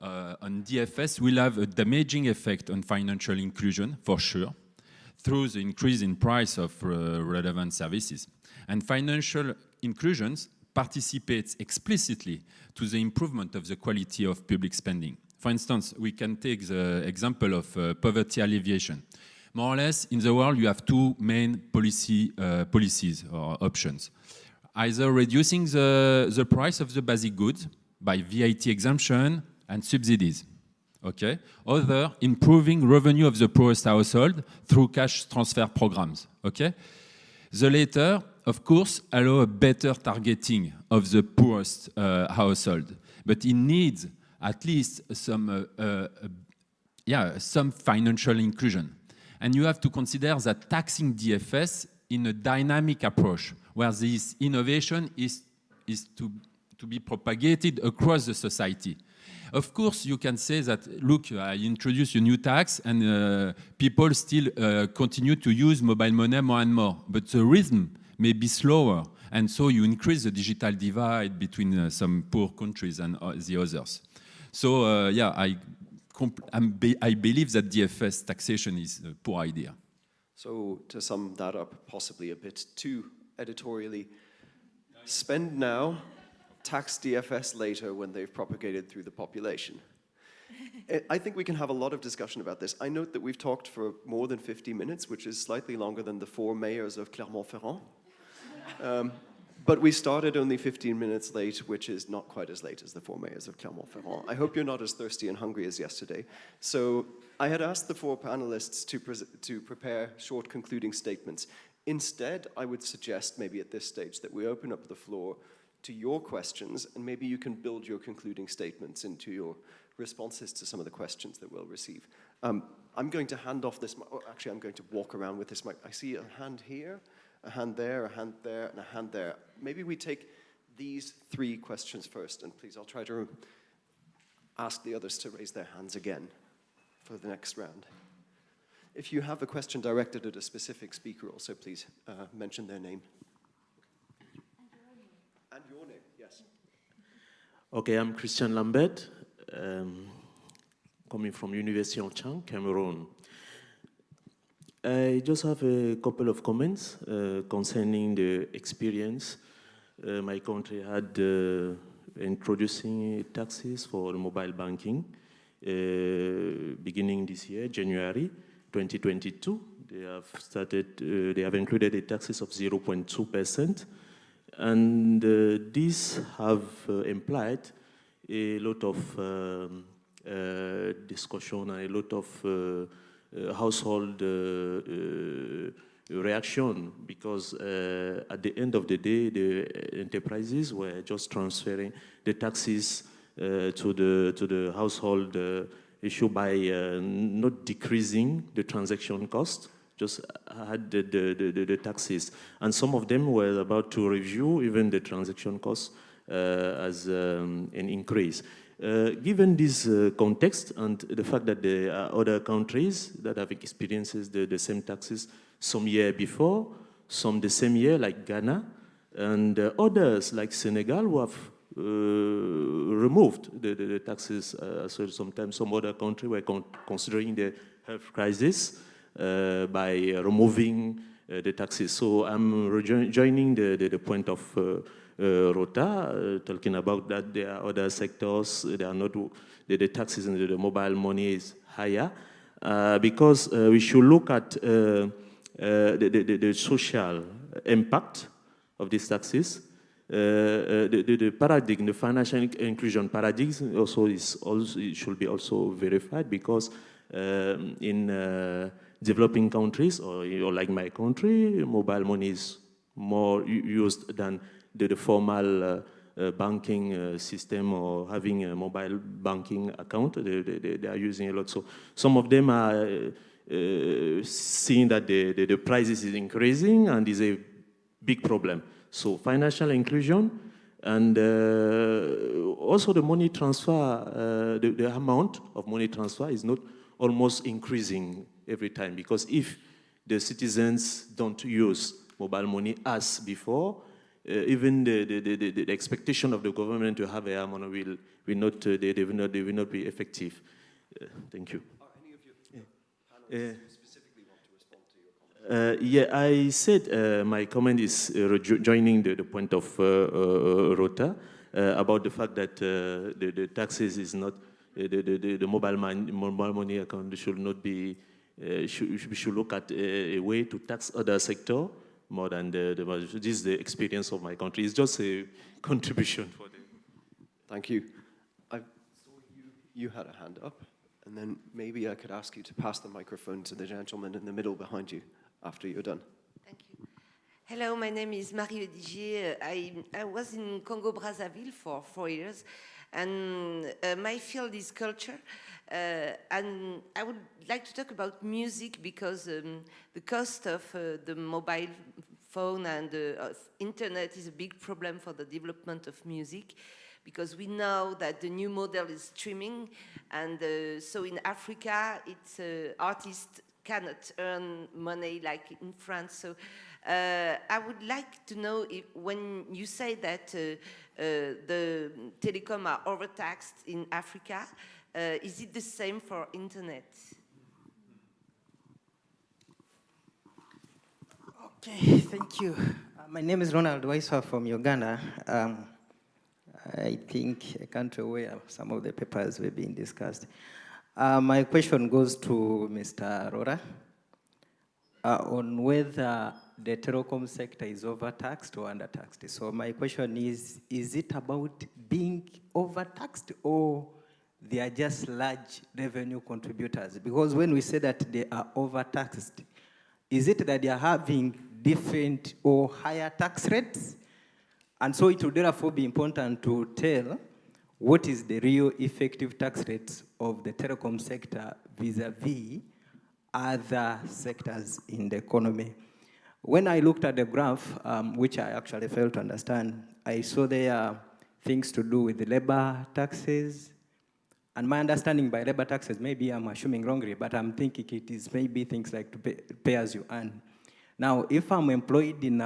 on DFS will have a damaging effect on financial inclusion, for sure, through the increase in price of relevant services. And financial inclusions participates explicitly to the improvement of the quality of public spending. For instance, we can take the example of poverty alleviation. More or less, in the world, you have two main policies or options. Either reducing the price of the basic goods by VAT exemption and subsidies. Okay? Other, improving revenue of the poorest household through cash transfer programs. Okay? The latter, of course, allow a better targeting of the poorest household, but it needs at least some financial inclusion. And you have to consider that taxing DFS in a dynamic approach, where this innovation is to be propagated across the society. Of course, you can say that, look, I introduce a new tax and people still continue to use mobile money more and more, but the rhythm may be slower, and so you increase the digital divide between some poor countries and the others. So, I believe that DFS taxation is a poor idea. So, to sum that up, possibly a bit too editorially, spend now, tax DFS later when they've propagated through the population. I think we can have a lot of discussion about this. I note that we've talked for more than 50 minutes, which is slightly longer than the 4 mayors of Clermont-Ferrand. But we started only 15 minutes late, which is not quite as late as the 4 mayors of Clermont-Ferrand. I hope you're not as thirsty and hungry as yesterday. So I had asked the 4 panelists to prepare short concluding statements. Instead, I would suggest maybe at this stage that we open up the floor to your questions, and maybe you can build your concluding statements into your responses to some of the questions that we'll receive. I'm going to hand off this mic. Actually, I'm going to walk around with this mic. I see a hand here, a hand there, a hand there, and a hand there. Maybe we take these 3 questions first, and please, I'll try to ask the others to raise their hands again for the next round. If you have a question directed at a specific speaker also, please mention their name. And your name, yes. Okay, I'm Christian Lambert, coming from University of Chang, Cameroon. I just have a couple of comments concerning the experience my country had introducing taxes for mobile banking beginning this year, January 2022. They have included a taxes of 0.2%. And these have implied a lot of discussion and a lot of household reaction, because at the end of the day, the enterprises were just transferring the taxes to the household issue by not decreasing the transaction cost, just had the taxes. And some of them were about to review even the transaction costs as an increase. Given this context and the fact that there are other countries that have experienced the same taxes some year before, some the same year like Ghana, and others like Senegal who have removed the taxes. So sometimes some other country were considering the health crisis by removing the taxes. So I'm joining the point of Rota, talking about that there are other sectors, they are not, the taxes and the mobile money is higher, because we should look at the social impact of these taxes. The paradigm, the financial inclusion paradigm also it should be also verified, because in developing countries or like my country, mobile money is more used than the formal banking system or having a mobile banking account. They are using a lot. So some of them are seeing that the prices is increasing and is a big problem. So financial inclusion and also the money transfer, the amount of money transfer is not almost increasing every time, because if the citizens don't use mobile money as before, even the expectation of the government to have a money will not be effective. Thank you. Are any of your panelists who specifically want to respond to your comment? Yeah, I said my comment is joining the point of Rota about the fact that the taxes is not, the mobile money account should not be, we should look at a way to tax other sector more than this is the experience of my country. It's just a contribution for them. Thank you. I saw you had a hand up, and then maybe I could ask you to pass the microphone to the gentleman in the middle behind you after you're done. Thank you. Hello, my name is Marie Odigier. I was in Congo-Brazzaville for 4 years, and my field is culture. And I would like to talk about music, because the cost of the mobile phone and internet is a big problem for the development of music, because we know that the new model is streaming, and so in Africa, it's artists cannot earn money like in France. So I would like to know if, when you say that the telecom are overtaxed in Africa, is it the same for internet? Okay, thank you. My name is Ronald Waiswa from Uganda. I think a country where some of the papers were being discussed. My question goes to Mr. Rota on whether the telecom sector is overtaxed or undertaxed. So my question is it about being overtaxed, or they are just large revenue contributors? Because when we say that they are overtaxed, is it that they are having different or higher tax rates? And so it would therefore be important to tell what is the real effective tax rates of the telecom sector vis-a-vis other sectors in the economy. When I looked at the graph, which I actually failed to understand, I saw there are things to do with the labor taxes. And my understanding by labor taxes, maybe I'm assuming wrongly, but I'm thinking it is maybe things like to pay as you earn. Now, if I'm employed in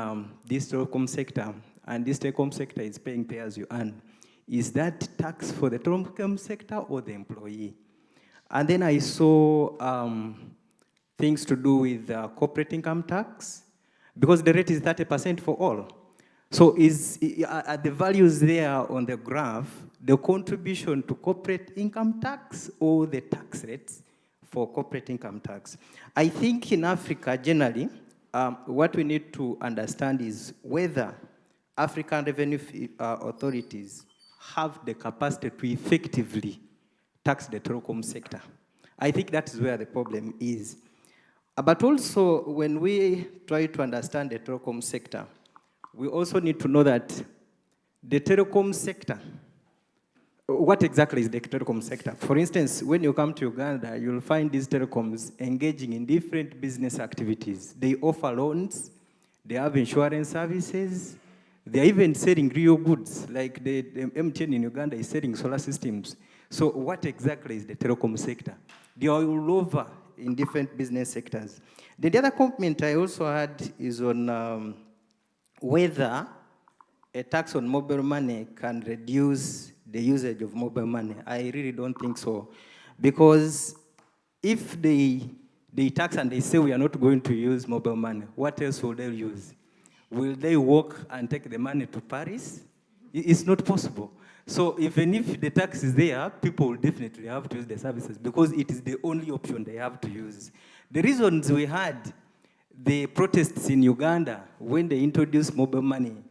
this telecom sector, and this telecom sector is paying pay as you earn, is that tax for the telecom sector or the employee? And then I saw things to do with corporate income tax, because the rate is 30% for all. So are the values there on the graph the contribution to corporate income tax or the tax rates for corporate income tax? I think in Africa generally, what we need to understand is whether African revenue authorities have the capacity to effectively tax the telecom sector. I think that is where the problem is. But also, when we try to understand the telecom sector, we also need to know that the telecom sector, what exactly is the telecom sector? For instance, when you come to Uganda, you'll find these telecoms engaging in different business activities. They offer loans, they have insurance services, they're even selling real goods, like the MTN in Uganda is selling solar systems. So what exactly is the telecom sector? They are all over in different business sectors. The other comment I also had is on whether a tax on mobile money can reduce the usage of mobile money. I really don't think so. Because if they tax and they say we are not going to use mobile money, what else will they use? Will they walk and take the money to Paris? It's not possible. So even if the tax is there, people will definitely have to use the services because it is the only option they have to use. The reasons we had the protests in Uganda when they introduced mobile money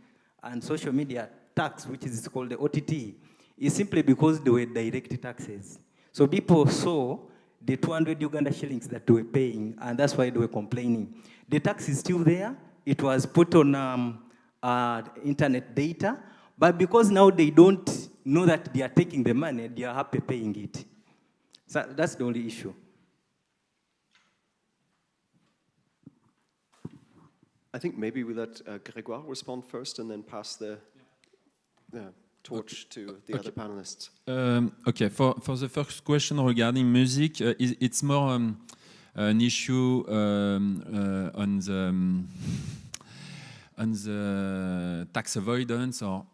and social media tax, which is called the OTT, is simply because they were direct taxes. So people saw the 200 Uganda shillings that they were paying, and that's why they were complaining. The tax is still there. It was put on internet data, but because now they don't know that they are taking the money, they are happy paying it. So that's the only issue. I think maybe we let Grégoire respond first and then pass the torch to the other panelists. Okay, for the first question regarding music, it's more an issue on the tax avoidance, or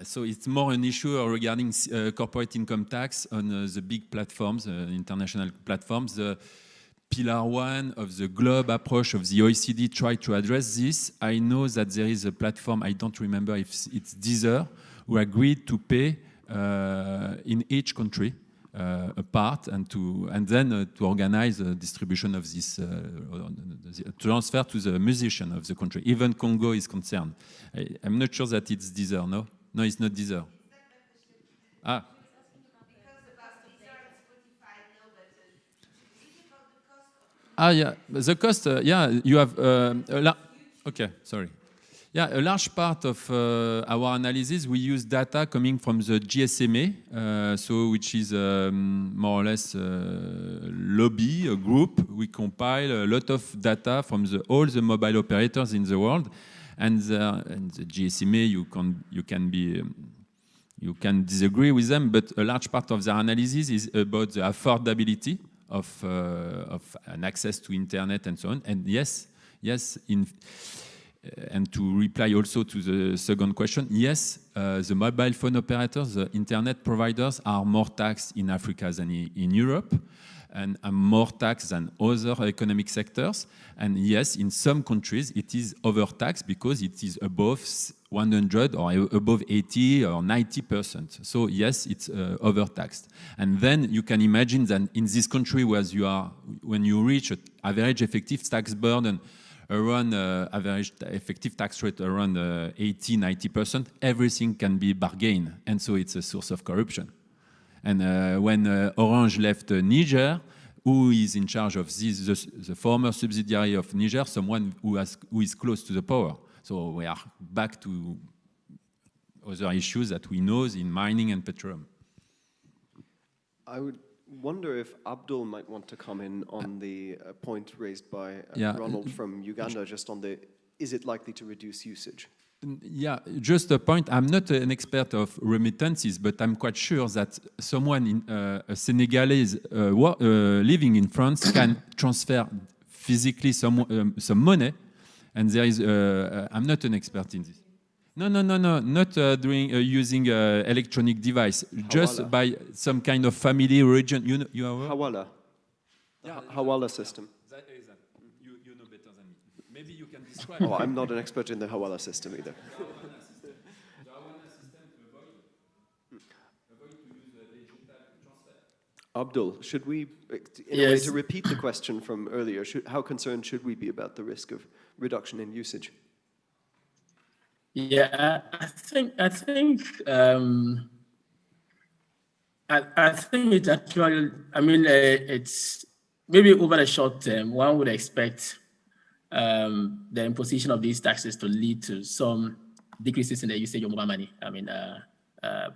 so it's more an issue regarding corporate income tax on the big platforms, international platforms. The Pillar 1 of the globe approach of the OECD tried to address this. I know that there is a platform, I don't remember if it's Deezer, who agreed to pay in each country a part and then to organize the distribution of this transfer to the musician of the country. Even Congo is concerned. I'm not sure that it's Deezer, no? No, it's not Deezer. Ah. Yeah, the cost, you have, okay, sorry. Yeah, a large part of our analysis, we use data coming from the GSMA, which is more or less a lobby, a group. We compile a lot of data from all the mobile operators in the world, and the GSMA, you can disagree with them, but a large part of their analysis is about the affordability of an access to internet and so on. And yes, and to reply also to the second question, yes, the mobile phone operators, the internet providers are more taxed in Africa than in Europe, and are more taxed than other economic sectors. And yes, in some countries, it is overtaxed because it is above 100 or above 80 or 90%. So yes, it's overtaxed. And then you can imagine that in this country when you reach an average effective tax burden around average effective tax rate around 80-90%, everything can be bargained, and so it's a source of corruption. And when Orange left Niger, who is in charge of this, the former subsidiary of Niger, someone who is close to the power. So we are back to other issues that we know in mining and petroleum. I would wonder if Abdul might want to come in on the point raised by Ronald from Uganda, just on is it likely to reduce usage? Yeah, just a point. I'm not an expert of remittances, but I'm quite sure that someone, a Senegalese living in France, can transfer physically some money, and there is. I'm not an expert in this. No, not using electronic device, just by some kind of family region. You are Hawala. Hawala system. You know better than me. Maybe you can discuss. Oh, I'm not an expert in the Hawala system either. Abdul, should we, in a way, to repeat the question from earlier, how concerned should we be about the risk of reduction in usage? Yeah, I think it's actually, I mean, it's maybe over the short term, one would expect the imposition of these taxes to lead to some decreases in the usage of mobile money,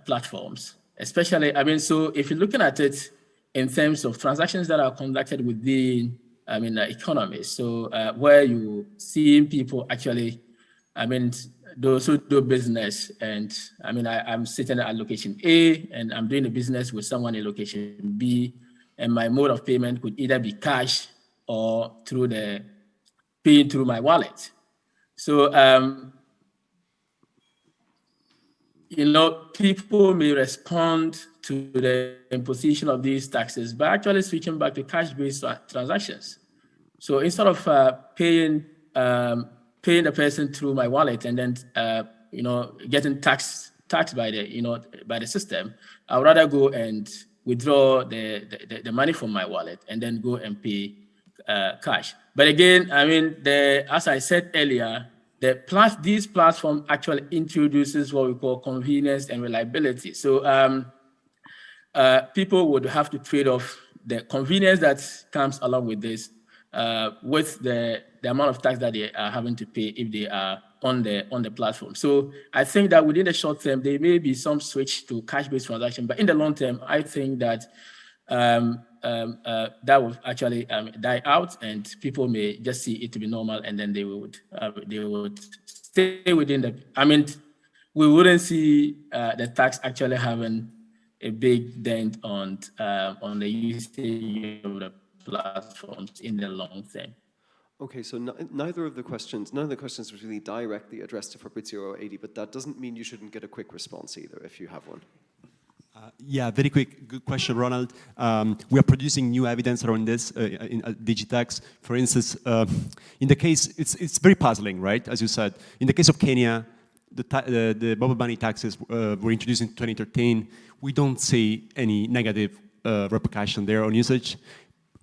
platforms, especially, so if you're looking at it in terms of transactions that are conducted within, economies, so where you see people actually, those who do business, and I'm sitting at location A and I'm doing a business with someone in location B, and my mode of payment could either be cash or paying through my wallet. So, people may respond to the imposition of these taxes by actually switching back to cash-based transactions. So instead of paying the person through my wallet and then getting taxed by the system, I would rather go and withdraw the money from my wallet and then go and pay cash. But again, as I said earlier, these platforms actually introduces what we call convenience and reliability. So people would have to trade off the convenience that comes along with this with the amount of tax that they are having to pay if they are on the platform. So I think that within the short term, there may be some switch to cash-based transaction, but in the long term, I think that that will actually die out, and people may just see it to be normal, and then they would stay within the. We wouldn't see the tax actually having a big dent on the usage of the platforms in the long term. Okay, so none of the questions was really directly addressed to Fabrizio or Adi, but that doesn't mean you shouldn't get a quick response either if you have one. Yeah, very quick, good question, Ronald. We are producing new evidence around this in Digitax. For instance, in the case, it's very puzzling, right? As you said, in the case of Kenya, the mobile money taxes were introduced in 2013. We don't see any negative repercussion there on usage.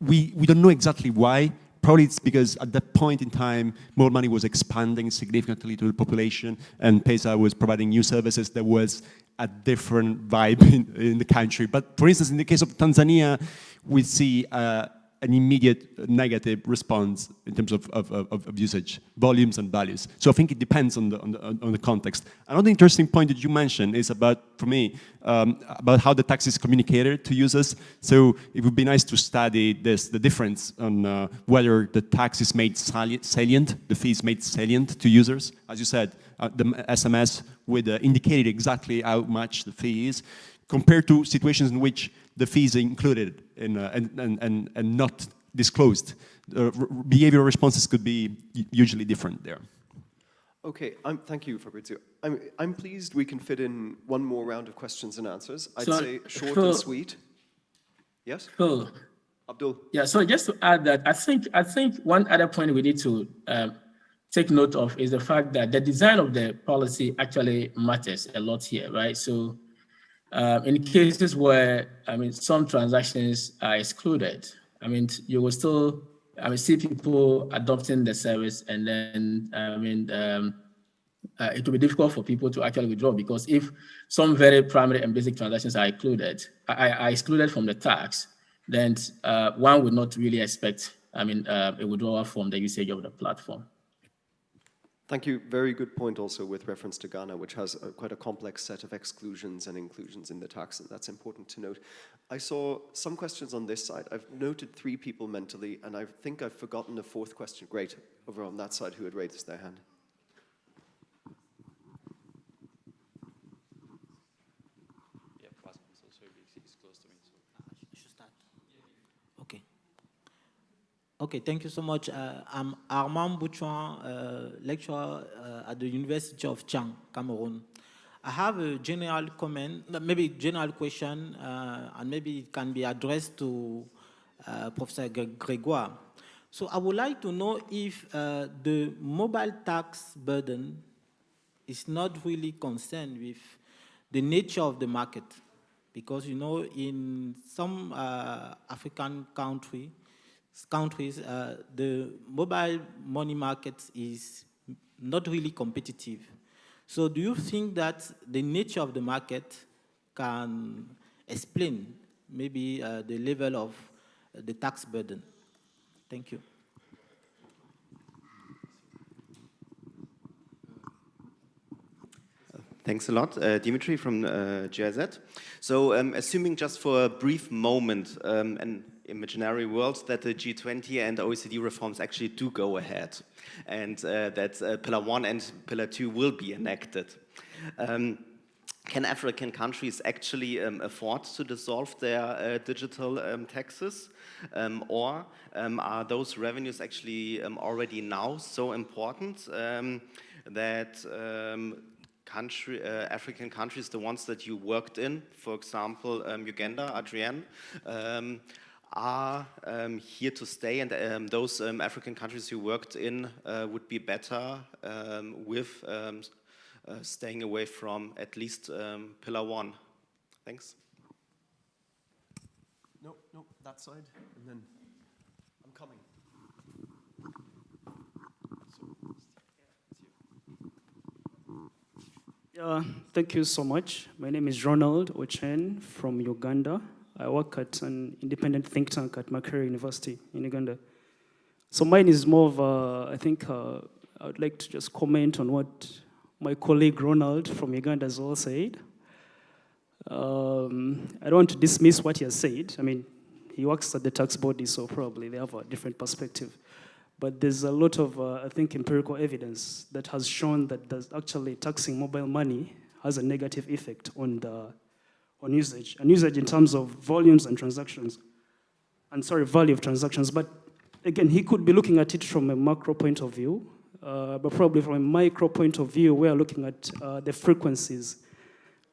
We don't know exactly why. Probably it's because at that point in time, mobile money was expanding significantly to the population, and Pesa was providing new services. There was a different vibe in the country. But for instance, in the case of Tanzania, we see an immediate negative response in terms of usage, volumes and values. So I think it depends on the context. Another interesting point that you mentioned is about, for me, about how the tax is communicated to users. So it would be nice to study the difference on whether the tax is made salient, the fee is made salient to users. As you said, the SMS would indicate exactly how much the fee is, compared to situations in which the fee is included and not disclosed. Behavioral responses could be usually different there. Okay, thank you, Fabrizio. I'm pleased we can fit in one more round of questions and answers. I'd say short and sweet. Yes? Cool. Abdul? Yeah, so just to add that, I think one other point we need to take note of is the fact that the design of the policy actually matters a lot here, right? So in cases where, some transactions are excluded, you will still, see people adopting the service, and then, it will be difficult for people to actually withdraw, because if some very primary and basic transactions are excluded from the tax, then one would not really expect, a withdrawal from the usage of the platform. Thank you. Very good point also with reference to Ghana, which has quite a complex set of exclusions and inclusions in the tax, and that's important to note. I saw some questions on this side. I've noted 3 people mentally, and I think I've forgotten a 4th question. Great. Over on that side, who had raised their hand? Okay, thank you so much. I'm Armand Bouchouan, lecturer at the University of Chiang, Cameroon. I have a general comment, maybe general question, and maybe it can be addressed to Professor Grégoire. So I would like to know if the mobile tax burden is not really concerned with the nature of the market. Because, in some African countries, the mobile money market is not really competitive. So do you think that the nature of the market can explain maybe the level of the tax burden? Thank you. Thanks a lot. Dimitri from GIZ. So assuming just for a brief moment an imaginary world that the G20 and OECD reforms actually do go ahead and that Pillar 1 and Pillar 2 will be enacted. Can African countries actually afford to dissolve their digital taxes? Or are those revenues actually already now so important that African countries, the ones that you worked in, for example, Uganda, Adrienne, are here to stay, and those African countries you worked in would be better with staying away from at least Pillar 1. Thanks. No, that side, and then I'm coming. Thank you so much. My name is Ronald Ochen from Uganda. I work at an independent think tank at Makerere University in Uganda. So mine is more of I think I would like to just comment on what my colleague Ronald from Uganda has all said. I don't want to dismiss what he has said. I mean, he works at the tax body, so probably they have a different perspective. But there's a lot of, I think, empirical evidence that has shown that actually taxing mobile money has a negative effect on usage. And usage in terms of volumes and transactions. Value of transactions. But again, he could be looking at it from a macro point of view. But probably from a micro point of view, we are looking at the frequencies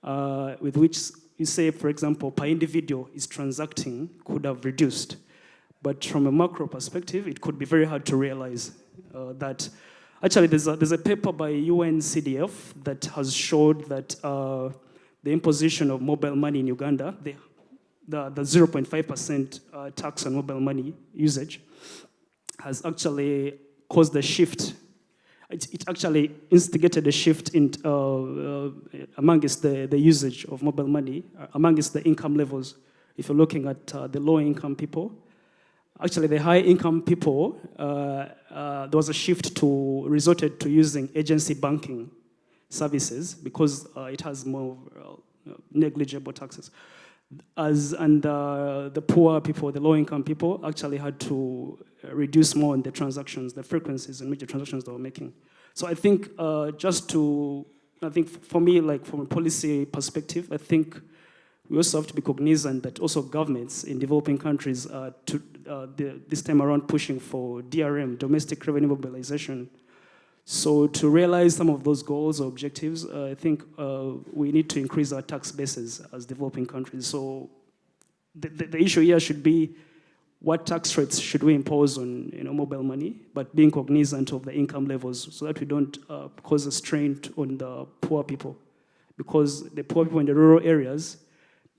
with which you say, for example, per individual is transacting could have reduced. But from a macro perspective, it could be very hard to realize that. Actually, there's a paper by UNCDF that has showed that the imposition of mobile money in Uganda, the 0.5% tax on mobile money usage, has actually caused a shift. It actually instigated a shift in amongst the usage of mobile money, amongst the income levels. If you're looking at the low-income people, actually, the high-income people, there was a shift resorted to using agency banking services because it has more negligible taxes. The poor people, the low-income people, actually had to reduce more on the transactions, the frequencies in which the transactions they were making. So I think for me, like from a policy perspective, I think we also have to be cognizant that also governments in developing countries are this time around pushing for DRM, domestic revenue mobilization. So to realize some of those goals or objectives, I think we need to increase our tax bases as developing countries. So the issue here should be what tax rates should we impose on mobile money, but being cognizant of the income levels so that we don't cause a strain on the poor people. Because the poor people in the rural areas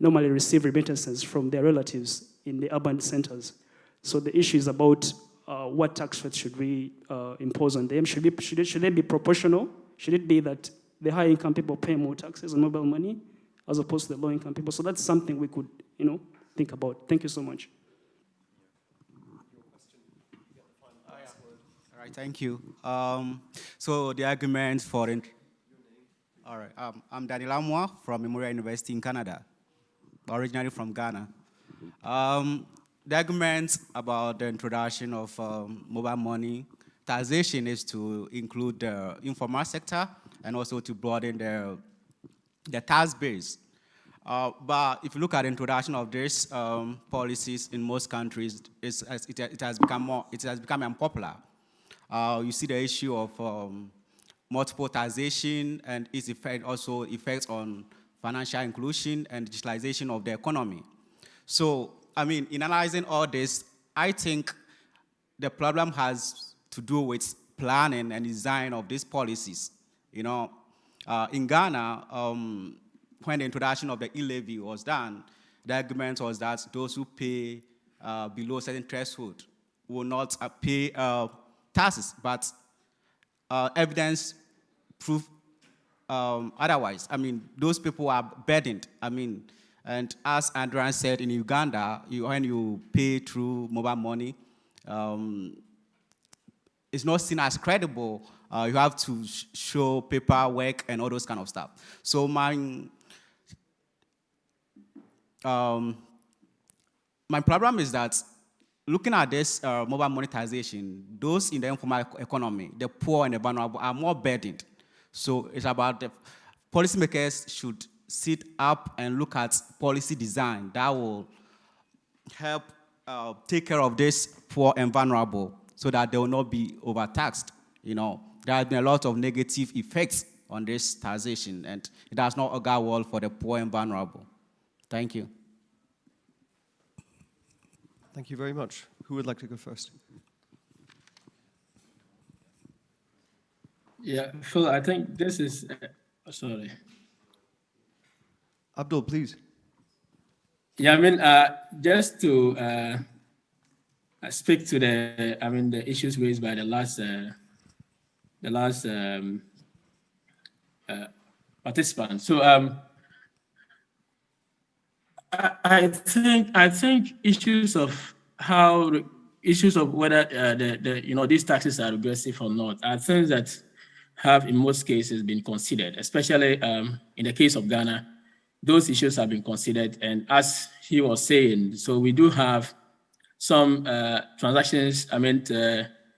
normally receive remittances from their relatives in the urban centers. So the issue is about what tax rates should we impose on them? Should they be proportional? Should it be that the high-income people pay more taxes on mobile money as opposed to the low-income people? So that's something we could, think about. Thank you so much. All right, thank you. So the arguments for... All right, I'm Daniel Amwa from Memorial University in Canada, originally from Ghana. The arguments about the introduction of mobile money taxation is to include the informal sector and also to broaden the tax base. But if you look at the introduction of these policies in most countries, it has become unpopular. You see the issue of multiple taxation and its effect also effects on financial inclusion and digitalization of the economy. So, I mean, in analyzing all this, I think the problem has to do with planning and design of these policies. You know, in Ghana, when the introduction of the e-levy was done, the argument was that those who pay below a certain threshold will not pay taxes, but evidence prove otherwise. I mean, those people are burdened. I mean, and as Adrienne said, in Uganda, when you pay through mobile money, it's not seen as credible. You have to show paperwork and all those kind of stuff. So my problem is that looking at this mobile monetization, those in the informal economy, the poor and the vulnerable, are more burdened. So it's about the policymakers should sit up and look at policy design that will help take care of this poor and vulnerable so that they will not be overtaxed. You know, there has been a lot of negative effects on this taxation, and it does not augur well for the poor and vulnerable. Thank you. Thank you very much. Who would like to go first? Yeah, Phil, I think this is, sorry. Abdul, please. Yeah, I mean, just to speak to the issues raised by the last participant. So I think issues of whether these taxes are regressive or not are things that have in most cases been considered, especially in the case of Ghana. Those issues have been considered, and as he was saying, so we do have some transactions. I mean,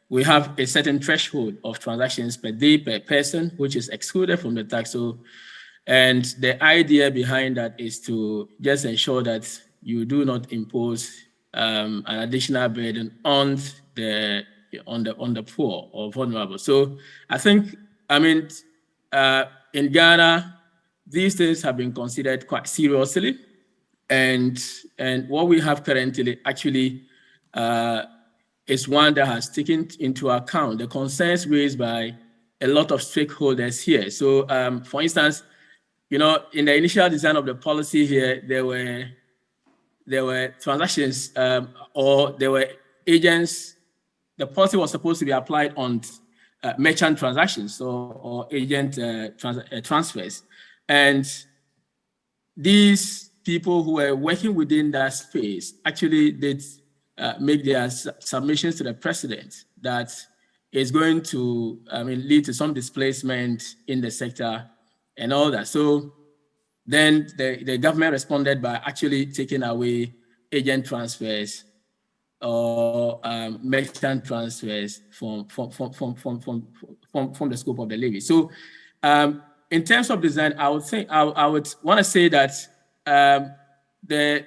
we have a certain threshold of transactions per day per person, which is excluded from the tax. So, and the idea behind that is to just ensure that you do not impose an additional burden on the poor or vulnerable. So, I think, I mean, in Ghana, these things have been considered quite seriously, and what we have currently actually is one that has taken into account the concerns raised by a lot of stakeholders here. So, for instance, in the initial design of the policy here, there were transactions or there were agents. The policy was supposed to be applied on merchant transactions or agent transfers. And these people who were working within that space actually did make their submissions to the president that is going to lead to some displacement in the sector and all that. So then the government responded by actually taking away agent transfers or merchant transfers from the scope of the levy. So in terms of design, I would want to say that the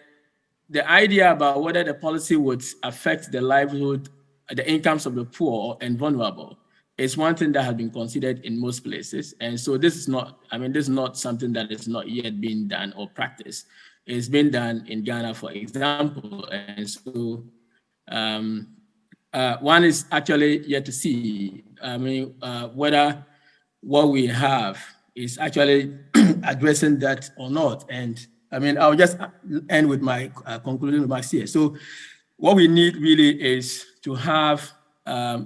idea about whether the policy would affect the livelihood, the incomes of the poor and vulnerable is one thing that has been considered in most places. And so this is not something that is not yet being done or practiced. It's been done in Ghana, for example. And so one is actually yet to see, whether what we have is actually addressing that or not. And I'll just end with my concluding remarks here. So what we need really is to have a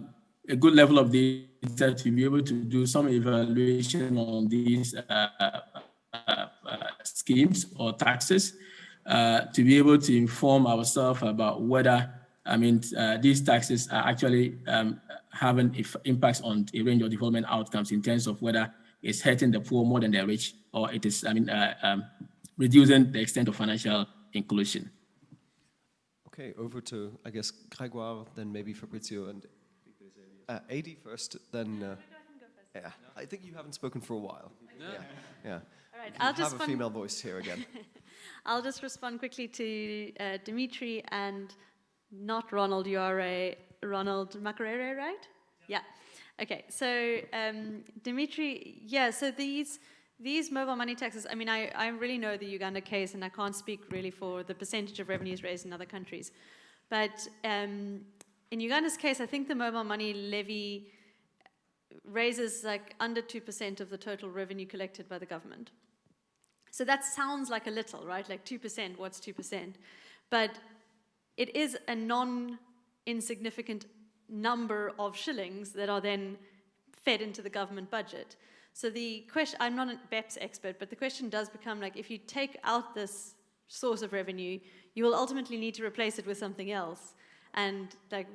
good level of data to be able to do some evaluation on these schemes or taxes, to be able to inform ourselves about whether these taxes are actually having impacts on a range of development outcomes in terms of whether it's hurting the poor more than the rich, or it is reducing the extent of financial inclusion. Okay, over to, I guess, Grégoire, then maybe Fabrizio and Adi first, then... yeah, I think you haven't spoken for a while. No. Yeah. All right, I'll just have a female voice here again. I'll just respond quickly to Dimitri and not Ronald. You are a Ronald Macarere, right? Yeah. Okay. So Dimitri, yeah. So these mobile money taxes. I really know the Uganda case, and I can't speak really for the percentage of revenues raised in other countries, but in Uganda's case, I think the mobile money levy raises like under 2% of the total revenue collected by the government. So that sounds like a little, right? Like 2%, what's 2%? But it is a non-insignificant number of shillings that are then fed into the government budget. So the question, I'm not a BEPS expert, but the question does become like, if you take out this source of revenue, you will ultimately need to replace it with something else. And like,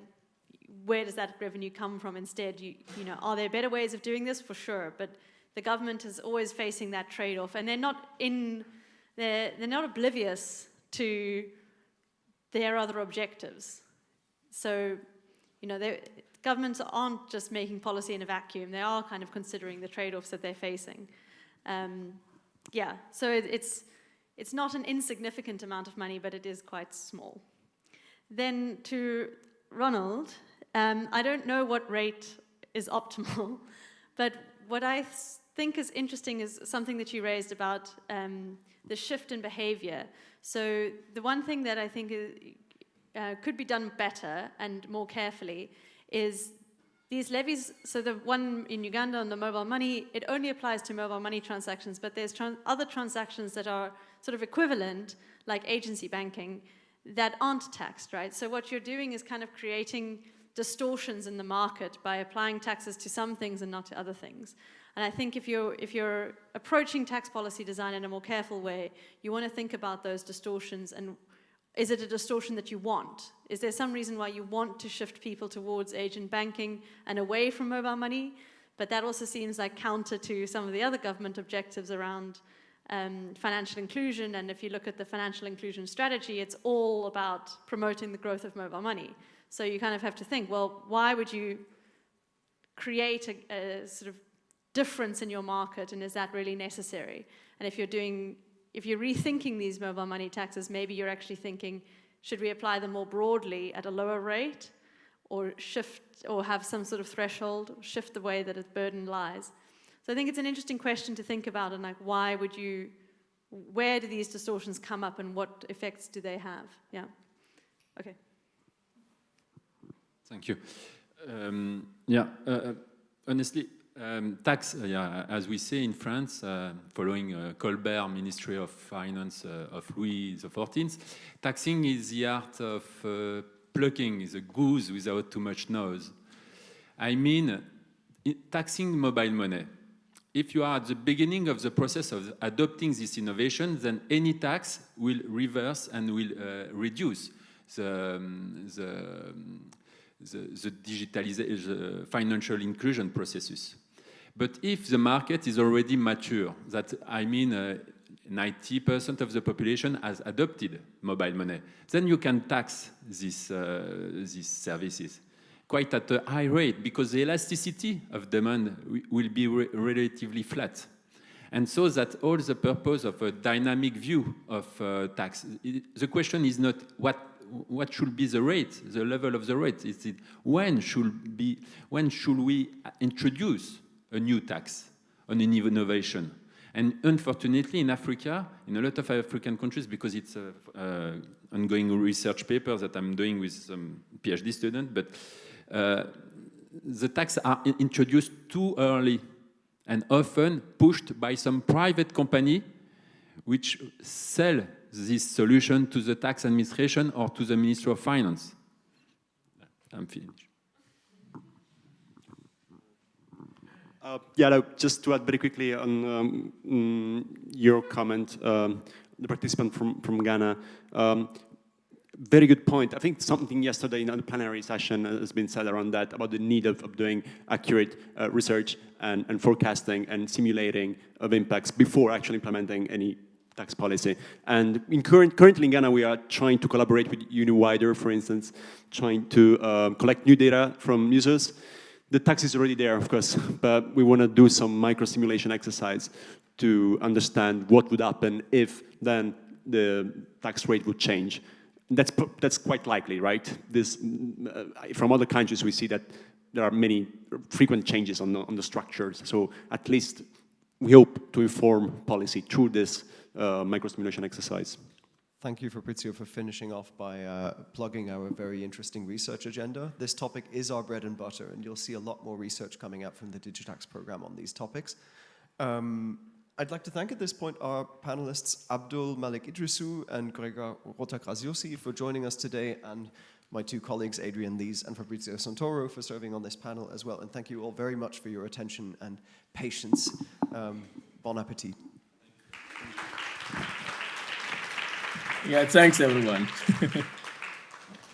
where does that revenue come from instead? You know, are there better ways of doing this? For sure, but the government is always facing that trade-off, and they're not oblivious to their other objectives. So, you know, governments aren't just making policy in a vacuum. They are kind of considering the trade-offs that they're facing. Yeah, so it's not an insignificant amount of money, but it is quite small. Then to Ronald, I don't know what rate is optimal, but what I think is interesting is something that you raised about the shift in behavior. So the one thing that I think could be done better and more carefully is these levies. So the one in Uganda on the mobile money, it only applies to mobile money transactions, but there's other transactions that are sort of equivalent, like agency banking, that aren't taxed, right? So what you're doing is kind of creating distortions in the market by applying taxes to some things and not to other things. And I think if you're approaching tax policy design in a more careful way, you want to think about those distortions, and is it a distortion that you want? Is there some reason why you want to shift people towards agent banking and away from mobile money? But that also seems like counter to some of the other government objectives around financial inclusion. And if you look at the financial inclusion strategy, it's all about promoting the growth of mobile money. So you kind of have to think, well, why would you create a sort of difference in your market, and is that really necessary? And if you're rethinking these mobile money taxes, maybe you're actually thinking, should we apply them more broadly at a lower rate, or shift, or have some sort of threshold, or shift the way that its burden lies? So I think it's an interesting question to think about, and like, where do these distortions come up, and what effects do they have? Yeah. Okay. Thank you. Honestly, tax, as we say in France, following Colbert Ministry of Finance of Louis XIV, taxing is the art of plucking the goose without too much nose. I mean, taxing mobile money. If you are at the beginning of the process of adopting this innovation, then any tax will reverse and will reduce the digitalization, financial inclusion processes. But if the market is already mature, that I mean 90% of the population has adopted mobile money, then you can tax these services quite at a high rate, because the elasticity of demand will be relatively flat. And so that all the purpose of a dynamic view of tax, the question is not what should be the rate, the level of the rate. Is it when should we introduce a new tax on an innovation? And unfortunately, in Africa, in a lot of African countries, because it's an ongoing research paper that I'm doing with some PhD student, but the tax are introduced too early and often pushed by some private company which sell this solution to the tax administration or to the Ministry of Finance. I'm finished. Just to add very quickly on your comment, the participant from Ghana, very good point. I think something yesterday in the plenary session has been said around that, about the need of doing accurate research and forecasting and simulating of impacts before actually implementing any tax policy. And currently in Ghana, we are trying to collaborate with Uniwider, for instance, trying to collect new data from users. The tax is already there, of course, but we want to do some micro-simulation exercise to understand what would happen if then the tax rate would change. That's quite likely, right? From other countries, we see that there are many frequent changes on the structures. So at least we hope to inform policy through this micro-simulation exercise. Thank you, Fabrizio, for finishing off by plugging our very interesting research agenda. This topic is our bread and butter, and you'll see a lot more research coming out from the Digitax program on these topics. I'd like to thank at this point our panelists Abdul, Malik, Iddrisu, and Grégoire, Rota, Graziosi for joining us today, and my two colleagues, Adrienne Lees and Fabrizio Santoro, for serving on this panel as well. And thank you all very much for your attention and patience. Bon appetit. Yeah, thanks everyone.